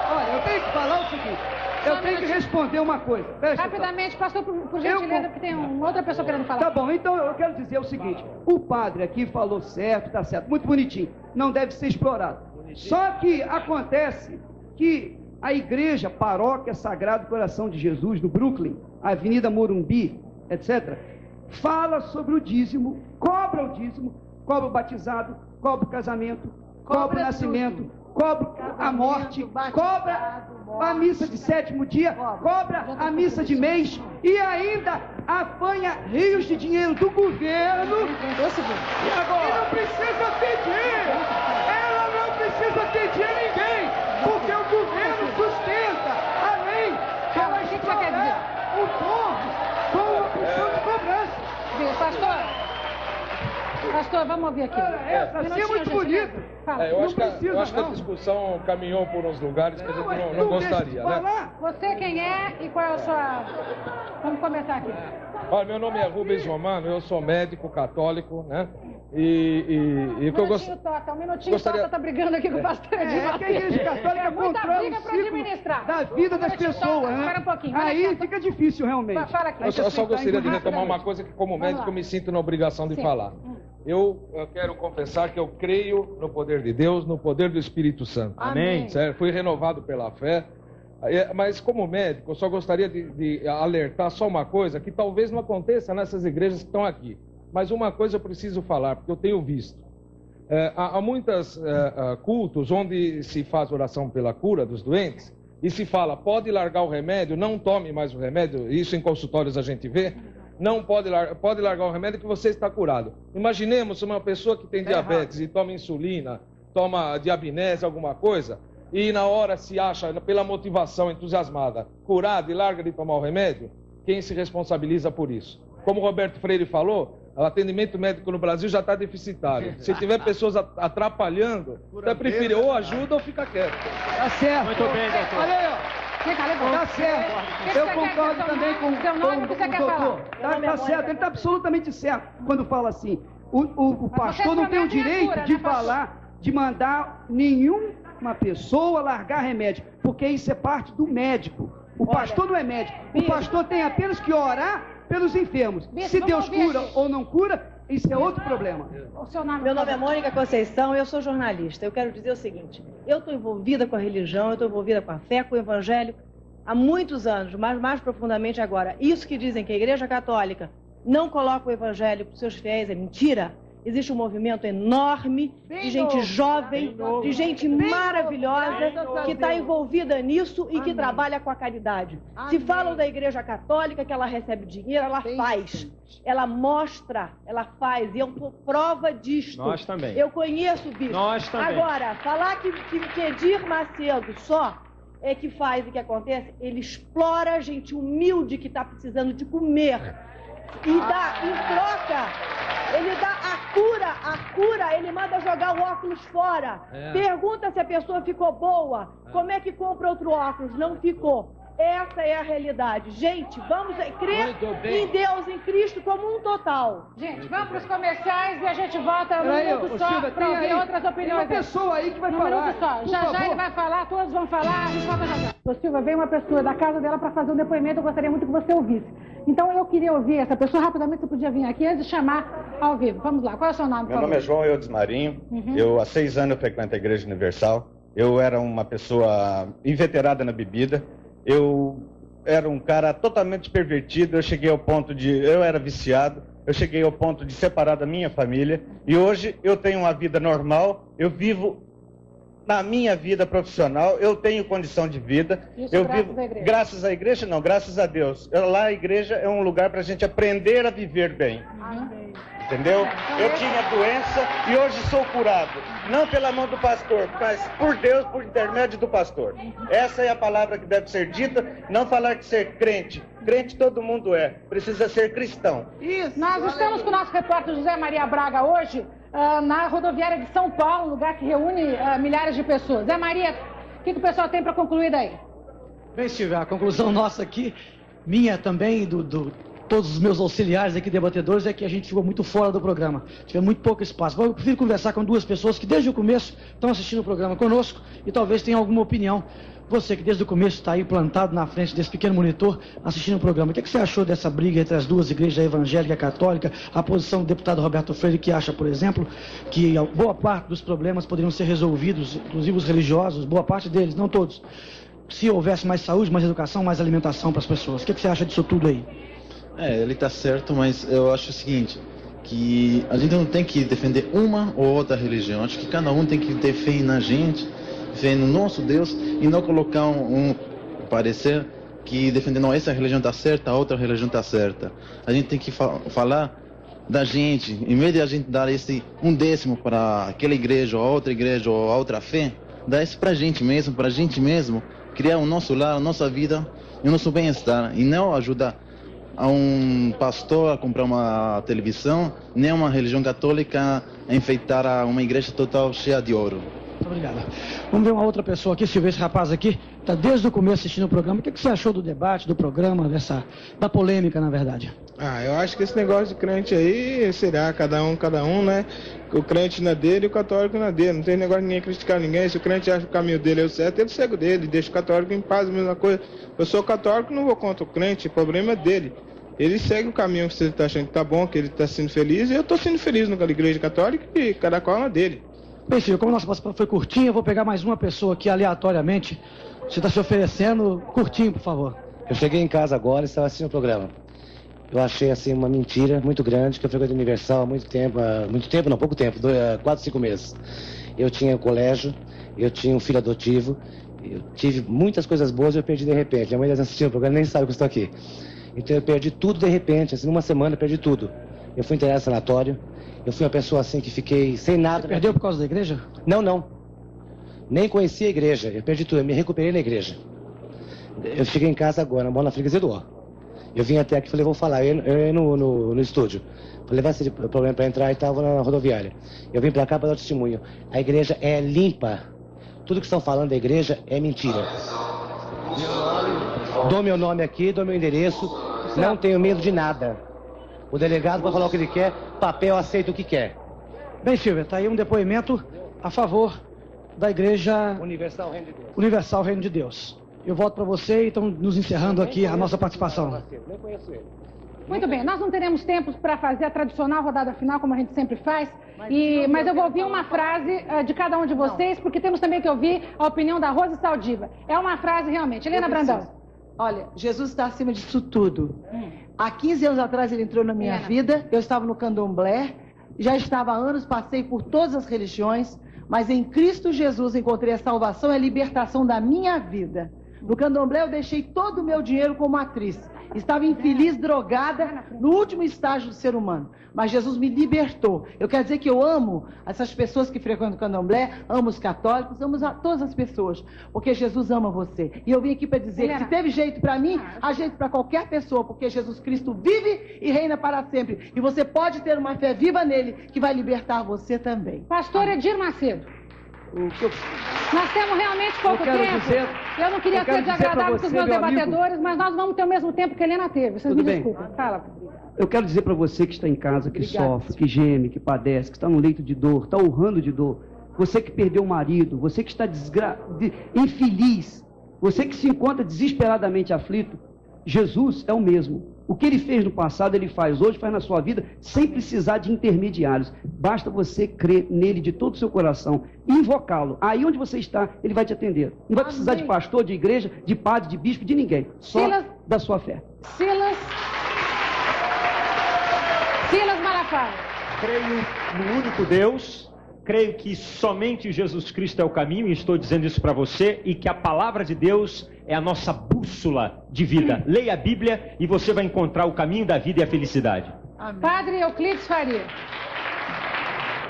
S: olha, eu tenho que falar o seguinte. Eu tenho que responder uma coisa.
A: Rapidamente, pastor, por gentileza, porque tem outra pessoa querendo falar.
S: Tá bom, então eu quero dizer o seguinte. O padre aqui falou certo, tá certo, muito bonitinho. Não deve ser explorado. Só que acontece que a igreja Paróquia Sagrado Coração de Jesus, no Brooklyn, Avenida Morumbi, etc., fala sobre o dízimo, cobra o dízimo, cobra o batizado, cobra o casamento, cobra o nascimento, cobra a morte, cobra a missa de 7º dia, cobra a missa de mês e ainda apanha rios de dinheiro do governo. E agora? E não precisa pedir! Ela não precisa pedir a ninguém, porque o governo sustenta, além de ela explorar o povo com uma opção de cobrança.
A: Pastor, vamos ouvir aqui.
S: Assim é muito bonito.
C: Eu acho que a discussão caminhou por uns lugares que a gente não gostaria, né?
A: Você quem é e qual é a sua... Vamos começar aqui.
C: Olha, meu nome é Rubens Romano, eu sou médico católico, né? E o que eu gostaria...
A: Um minutinho, Tota tá brigando aqui com o pastor Edmar.
S: Que a Igreja Católica controla o ciclo da vida das pessoas, né?
A: Espera um pouquinho.
S: Aí fica difícil, realmente.
A: Fala aqui.
C: Eu só gostaria de retomar uma coisa que, como médico, eu me sinto na obrigação de falar. Eu quero confessar que eu creio no poder de Deus, no poder do Espírito Santo.
A: Amém.
C: Certo? Fui renovado pela fé. Mas como médico, eu só gostaria de alertar só uma coisa, que talvez não aconteça nessas igrejas que estão aqui. Mas uma coisa eu preciso falar, porque eu tenho visto. Há muitos cultos onde se faz oração pela cura dos doentes, e se fala, pode largar o remédio, não tome mais o remédio, isso em consultórios a gente vê. Não pode largar o remédio que você está curado. Imaginemos uma pessoa que tem diabetes e toma insulina, toma diabinese, alguma coisa, e na hora se acha, pela motivação entusiasmada, curado e larga de tomar o remédio, quem se responsabiliza por isso? Como o Roberto Freire falou, o atendimento médico no Brasil já está deficitário. Se tiver pessoas atrapalhando, você prefere ou ajuda ou fica quieto.
S: Tá certo.
N: Muito bem, doutor.
S: Olha aí, ó. Tá certo. Eu concordo também com o doutor. Tá certo, ele está absolutamente certo quando fala assim. O pastor não tem o direito de falar, de mandar nenhuma pessoa largar remédio, porque isso é parte do médico. O pastor não é médico. O pastor tem apenas que orar pelos enfermos. Se Deus cura ou não cura, isso é outro problema.
I: Meu nome é Mônica Conceição, eu sou jornalista. Eu quero dizer o seguinte, eu estou envolvida com a religião, eu estou envolvida com a fé, com o evangelho, há muitos anos, mas mais profundamente agora. Isso que dizem que a Igreja Católica não coloca o evangelho para os seus fiéis é mentira. Existe um movimento enorme de gente jovem, de gente maravilhosa que está envolvida nisso e que trabalha com a caridade. Se falam da Igreja Católica que ela recebe dinheiro, ela faz. Ela mostra, ela faz. E eu sou prova disto.
N: Nós também.
I: Eu conheço o bicho.
N: Nós também.
I: Agora, falar que Edir Macedo só é que faz e que acontece, ele explora gente humilde que está precisando de comer. E dá, em troca, ele dá a cura, ele manda jogar o óculos fora. Pergunta se a pessoa ficou boa, como é que compra outro óculos? Não ficou. Essa é a realidade. Gente, vamos crer em Deus, em Cristo, como um total.
A: Gente, vamos para os comerciais e a gente volta num minuto só para ouvir outras opiniões.
S: Tem uma pessoa aí que vai falar.
A: Minuto só. Já ele vai falar, todos vão falar, a gente volta já. Ô Silva, veio uma pessoa da casa dela para fazer um depoimento, eu gostaria muito que você ouvisse. Então eu queria ouvir essa pessoa rapidamente, você podia vir aqui antes de chamar ao vivo. Vamos lá, qual é o seu nome?
M: Meu nome é João Eudes Marinho, há 6 anos eu frequento a Igreja Universal. Eu era uma pessoa inveterada na bebida, eu era um cara totalmente pervertido, eu era viciado, eu cheguei ao ponto de separar da minha família e hoje eu tenho uma vida normal, eu vivo na minha vida profissional, eu tenho condição de vida.
A: Isso
M: eu
A: graças
M: vivo
A: à igreja.
M: Graças à igreja, não, graças a Deus. Lá a igreja é um lugar para a gente aprender a viver bem. Entendeu? Eu tinha doença e hoje sou curado. Não pela mão do pastor, mas por Deus, por intermédio do pastor. Essa é a palavra que deve ser dita, não falar de ser crente. Crente todo mundo é, precisa ser cristão.
A: Isso. Nós estamos com o nosso repórter José Maria Braga hoje na rodoviária de São Paulo, lugar que reúne milhares de pessoas. Zé Maria, o que o pessoal tem para concluir daí?
T: Bem, Silvia, a conclusão nossa aqui, minha também, todos os meus auxiliares aqui, debatedores, é que a gente ficou muito fora do programa. Tivemos muito pouco espaço. Eu prefiro conversar com 2 pessoas que desde o começo estão assistindo o programa conosco e talvez tenham alguma opinião. Você que desde o começo está aí plantado na frente desse pequeno monitor assistindo o programa. O que você achou dessa briga entre as duas igrejas, a evangélica e a católica? A posição do deputado Roberto Freire, que acha, por exemplo, que boa parte dos problemas poderiam ser resolvidos, inclusive os religiosos, boa parte deles, não todos, se houvesse mais saúde, mais educação, mais alimentação para as pessoas. O que você acha disso tudo aí?
O: Ele está certo, mas eu acho o seguinte, que a gente não tem que defender uma ou outra religião. Acho que cada um tem que ter fé na gente, fé no nosso Deus e não colocar um parecer que defendendo essa religião está certa, a outra religião está certa. A gente tem que falar da gente, em vez de a gente dar esse 1/10 para aquela igreja ou a outra fé, dar isso para a gente mesmo, criar o nosso lar, a nossa vida e o nosso bem-estar e não ajudar a um pastor a comprar uma televisão, nem uma religião católica a enfeitar uma igreja total cheia de ouro.
T: Muito obrigado. Vamos ver uma outra pessoa aqui, Silvio, esse rapaz aqui está desde o começo assistindo o programa. O que você achou do debate, do programa, da polêmica, na verdade?
P: Eu acho que esse negócio de crente aí será cada um, né? O crente na dele e o católico na dele. Não tem negócio de ninguém criticar ninguém. Se o crente acha que o caminho dele é o certo, ele segue o dele, deixa o católico em paz, a mesma coisa. Eu sou católico, não vou contra o crente, o problema é dele. Ele segue o caminho que você está achando que está bom, que ele está sendo feliz, e eu estou sendo feliz na igreja católica e cada qual na dele.
T: Bem, filho, como a nossa participação foi curtinha, eu vou pegar mais uma pessoa aqui aleatoriamente. Você está se oferecendo curtinho, por favor.
R: Eu cheguei em casa agora e estava assistindo o programa. Eu achei assim uma mentira muito grande, que eu frequento Universal há muito tempo, pouco tempo, 4, 5 meses. Eu tinha colégio, eu tinha um filho adotivo, eu tive muitas coisas boas e eu perdi de repente. Minha mãe está assistindo o programa nem sabe que eu estou aqui. Então eu perdi tudo de repente, assim, numa semana eu perdi tudo. Eu fui internado no sanatório, eu fui uma pessoa assim que fiquei sem nada.
T: Você perdeu por causa da igreja?
R: Não. Nem conhecia a igreja, eu perdi tudo, eu me recuperei na igreja. Eu cheguei em casa agora, moro na freguesia do Ó. Eu vim até aqui e falei, vou falar, eu ia no estúdio. Falei, vai ser problema para entrar e estava na rodoviária. Eu vim para cá para dar testemunho. A igreja é limpa. Tudo que estão falando da igreja é mentira. Dou meu nome aqui, dou meu endereço, não tenho medo de nada. O delegado vai falar o que ele quer, papel aceita o que quer.
T: Bem, Silvia, está aí um depoimento a favor da igreja Universal Reino de Deus. Eu volto para você e estamos nos encerrando aqui a nossa participação.
A: Muito bem, nós não teremos tempo para fazer a tradicional rodada final, como a gente sempre faz, mas eu vou ouvir uma frase de cada um de vocês, porque temos também que ouvir a opinião da Rose Saldiva. É uma frase realmente. Helena Brandão.
J: Olha, Jesus está acima disso tudo. Há 15 anos atrás ele entrou na minha vida, eu estava no candomblé, já estava há anos, passei por todas as religiões, mas em Cristo Jesus encontrei a salvação e a libertação da minha vida. No candomblé eu deixei todo o meu dinheiro como atriz. Estava infeliz, drogada, no último estágio do ser humano. Mas Jesus me libertou. Eu quero dizer que eu amo essas pessoas que frequentam o candomblé, amo os católicos, amo todas as pessoas, porque Jesus ama você. E eu vim aqui para dizer que se teve jeito para mim, há jeito para qualquer pessoa, porque Jesus Cristo vive e reina para sempre. E você pode ter uma fé viva nele, que vai libertar você também.
A: Pastor Edir Macedo. Nós temos realmente pouco tempo. Eu não queria ser desagradável com os meus debatedores, mas nós vamos ter o mesmo tempo que a Helena teve. Vocês me desculpem. Fala.
L: Eu quero dizer para você que está em casa, que sofre, que geme, que padece, que está no leito de dor, está urrando de dor. Você que perdeu o marido, você que está infeliz, você que se encontra desesperadamente aflito,
S: Jesus é o mesmo. O que ele fez no passado, ele faz hoje, faz na sua vida, sem precisar de intermediários. Basta você crer nele de todo o seu coração, invocá-lo. Aí onde você está, ele vai te atender. Não vai precisar de pastor, de igreja, de padre, de bispo, de ninguém. Só da sua fé.
A: Silas Malafaia.
N: Creio no único Deus. Creio que somente Jesus Cristo é o caminho, e estou dizendo isso para você, e que a palavra de Deus é a nossa bússola de vida. Leia a Bíblia e você vai encontrar o caminho da vida e a felicidade.
A: Amém. Padre Euclides Faria.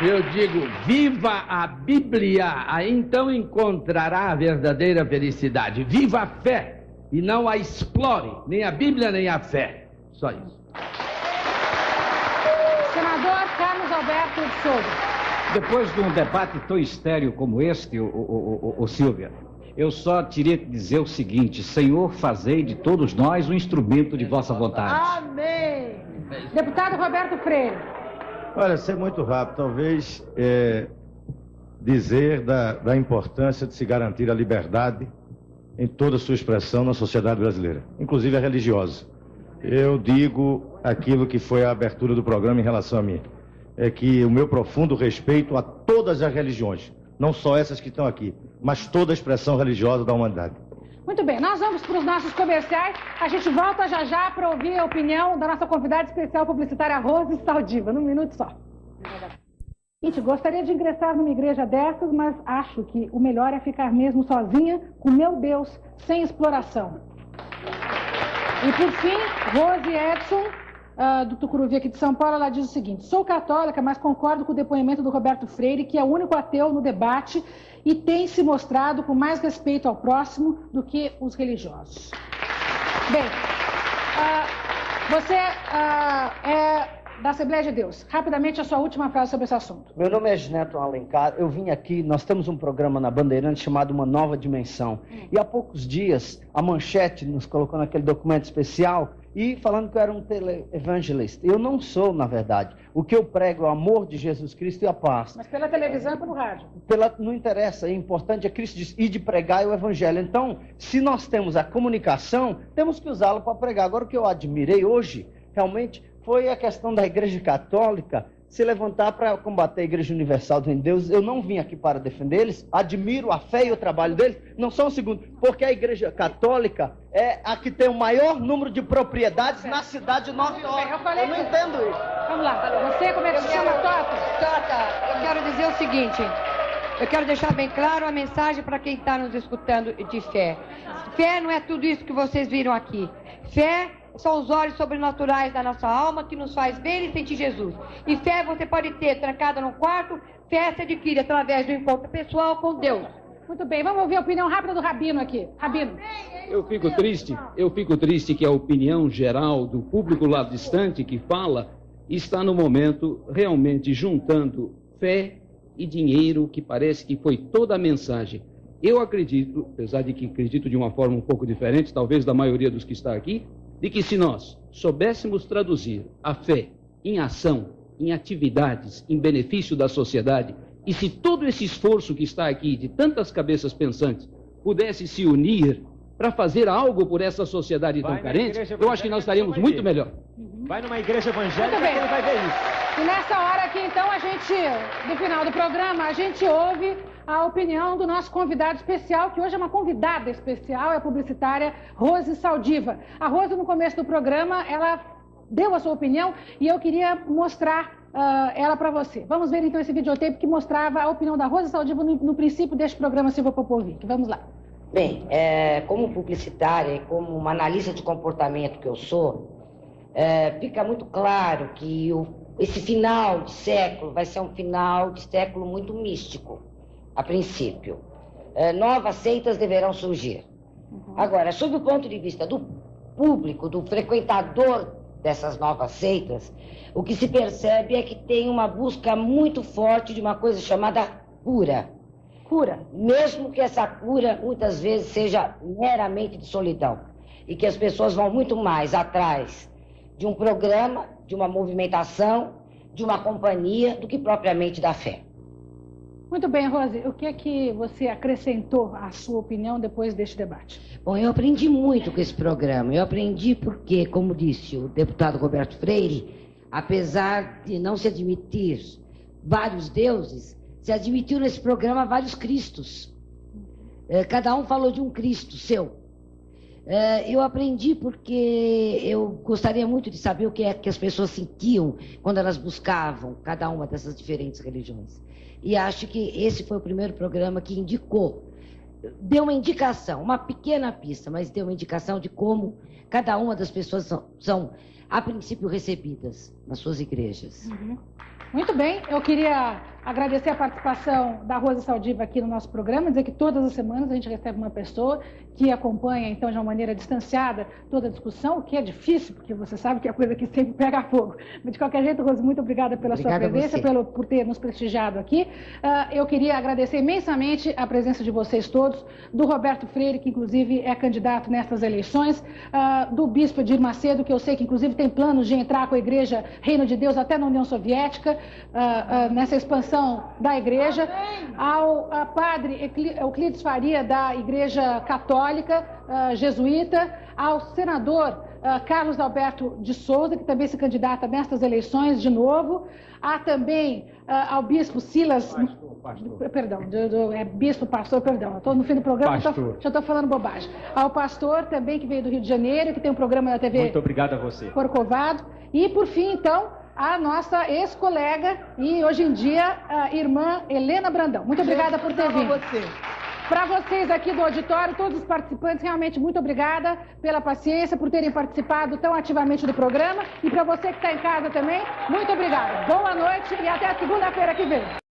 X: Eu digo, viva a Bíblia, aí então encontrará a verdadeira felicidade. Viva a fé e não a explore, nem a Bíblia nem a fé. Só isso.
A: Senador Carlos Alberto de Souza.
Q: Depois de um debate tão estéril como este, Silvia, eu só teria que dizer o seguinte: Senhor, fazei de todos nós um instrumento de vossa vontade.
A: Amém. Deputado Roberto Freire.
D: Olha, ser muito rápido, talvez dizer da importância de se garantir a liberdade em toda a sua expressão na sociedade brasileira, inclusive a religiosa. Eu digo aquilo que foi a abertura do programa em relação a mim. É que o meu profundo respeito a todas as religiões, não só essas que estão aqui, mas toda a expressão religiosa da humanidade.
A: Muito bem, nós vamos para os nossos comerciais. A gente volta já para ouvir a opinião da nossa convidada especial publicitária Rose Saldiva, num minuto só. Gente, gostaria de ingressar numa igreja dessas, mas acho que o melhor é ficar mesmo sozinha com meu Deus, sem exploração. E por fim, Rose Edson, do Tucuruvi aqui de São Paulo, ela diz o seguinte: sou católica, mas concordo com o depoimento do Roberto Freire, que é o único ateu no debate e tem se mostrado com mais respeito ao próximo do que os religiosos. Bem, você é da Assembleia de Deus. Rapidamente, a sua última frase sobre esse assunto.
U: Meu nome é Gineto Alencar, eu vim aqui, nós temos um programa na Bandeirantes chamado Uma Nova Dimensão. E há poucos dias, a Manchete nos colocou naquele documento especial e falando que eu era um televangelista. Eu não sou, na verdade. O que eu prego é o amor de Jesus Cristo e a paz.
A: Mas pela televisão e pelo rádio?
U: Não interessa, o importante é Cristo diz, e de pregar o Evangelho. Então, se nós temos a comunicação, temos que usá-la para pregar. Agora, o que eu admirei hoje, realmente, foi a questão da Igreja Católica se levantar para combater a Igreja Universal de Deus. Eu não vim aqui para defender eles, admiro a fé e o trabalho deles, não só um segundo, porque a Igreja Católica é a que tem o maior número de propriedades na cidade de Nova York. Eu não entendo isso.
A: Vamos lá, você como é que se chama,
F: Tota, eu quero dizer o seguinte, eu quero deixar bem claro a mensagem para quem está nos escutando de fé. Fé não é tudo isso que vocês viram aqui. Fé são os olhos sobrenaturais da nossa alma que nos faz ver e sentir Jesus. E fé você pode ter trancada no quarto, fé se adquire através do encontro pessoal com Deus.
A: Muito bem, vamos ouvir a opinião rápida do Rabino aqui. Rabino.
V: Eu fico triste que a opinião geral do público lá distante que fala está no momento realmente juntando fé e dinheiro, que parece que foi toda a mensagem. Eu acredito, apesar de que acredito de uma forma um pouco diferente, talvez da maioria dos que está aqui, de que se nós soubéssemos traduzir a fé em ação, em atividades, em benefício da sociedade, e se todo esse esforço que está aqui, de tantas cabeças pensantes, pudesse se unir para fazer algo por essa sociedade tão carente, eu acho que nós estaríamos muito melhor.
N: Vai numa igreja evangélica que ele vai ver isso.
A: E nessa hora aqui, então, no final do programa, a gente ouve a opinião do nosso convidado especial, que hoje é uma convidada especial, é a publicitária Rose Saldiva. A Rose, no começo do programa, ela deu a sua opinião e eu queria mostrar ela para você. Vamos ver então esse videotape que mostrava a opinião da Rose Saldiva no princípio deste programa Silva Popovic. Vamos lá.
W: Bem, como publicitária e como uma analista de comportamento que eu sou, fica muito claro que esse final de século vai ser um final de século muito místico, a princípio. Novas seitas deverão surgir. Agora, sob o ponto de vista do público, do frequentador dessas novas seitas, o que se percebe é que tem uma busca muito forte de uma coisa chamada cura. Cura. Mesmo que essa cura muitas vezes seja meramente de solidão. E que as pessoas vão muito mais atrás de um programa, de uma movimentação, de uma companhia, do que propriamente da fé.
A: Muito bem, Rose, o que é que você acrescentou à sua opinião depois deste debate?
W: Bom, eu aprendi muito com esse programa. Eu aprendi porque, como disse o deputado Roberto Freire, apesar de não se admitir vários deuses, se admitiu nesse programa vários cristos. Cada um falou de um Cristo seu. Eu aprendi porque eu gostaria muito de saber o que é que as pessoas sentiam quando elas buscavam cada uma dessas diferentes religiões. E acho que esse foi o primeiro programa que indicou, deu uma indicação, uma pequena pista, mas deu uma indicação de como cada uma das pessoas são a princípio recebidas nas suas igrejas.
A: Uhum. Muito bem, eu queria agradecer a participação da Rosa Saldiva aqui no nosso programa, dizer que todas as semanas a gente recebe uma pessoa que acompanha, então, de uma maneira distanciada toda a discussão, o que é difícil, porque você sabe que é coisa que sempre pega fogo. Mas, de qualquer jeito, Rosa, muito obrigada pela sua presença, por ter nos prestigiado aqui. Eu queria agradecer imensamente a presença de vocês todos, do Roberto Freire, que, inclusive, é candidato nessas eleições, do Bispo Edir Macedo, que eu sei que, inclusive, tem planos de entrar com a Igreja Reino de Deus até na União Soviética, nessa expansão da igreja, ao padre Euclides Faria, da Igreja Católica Jesuíta, ao senador Carlos Alberto de Souza, que também se candidata nestas eleições de novo, há também ao bispo Silas... bispo, pastor, perdão, estou no fim do programa, já estou falando bobagem. Ao pastor também, que veio do Rio de Janeiro, que tem um programa da TV...
B: Muito obrigado a você.
A: Corcovado. E, por fim, então, a nossa ex-colega e, hoje em dia, a irmã Helena Brandão. Muito obrigada por ter vindo. Para vocês aqui do auditório, todos os participantes, realmente muito obrigada pela paciência, por terem participado tão ativamente do programa. E para você que está em casa também, muito obrigada. Boa noite e até a segunda-feira que vem.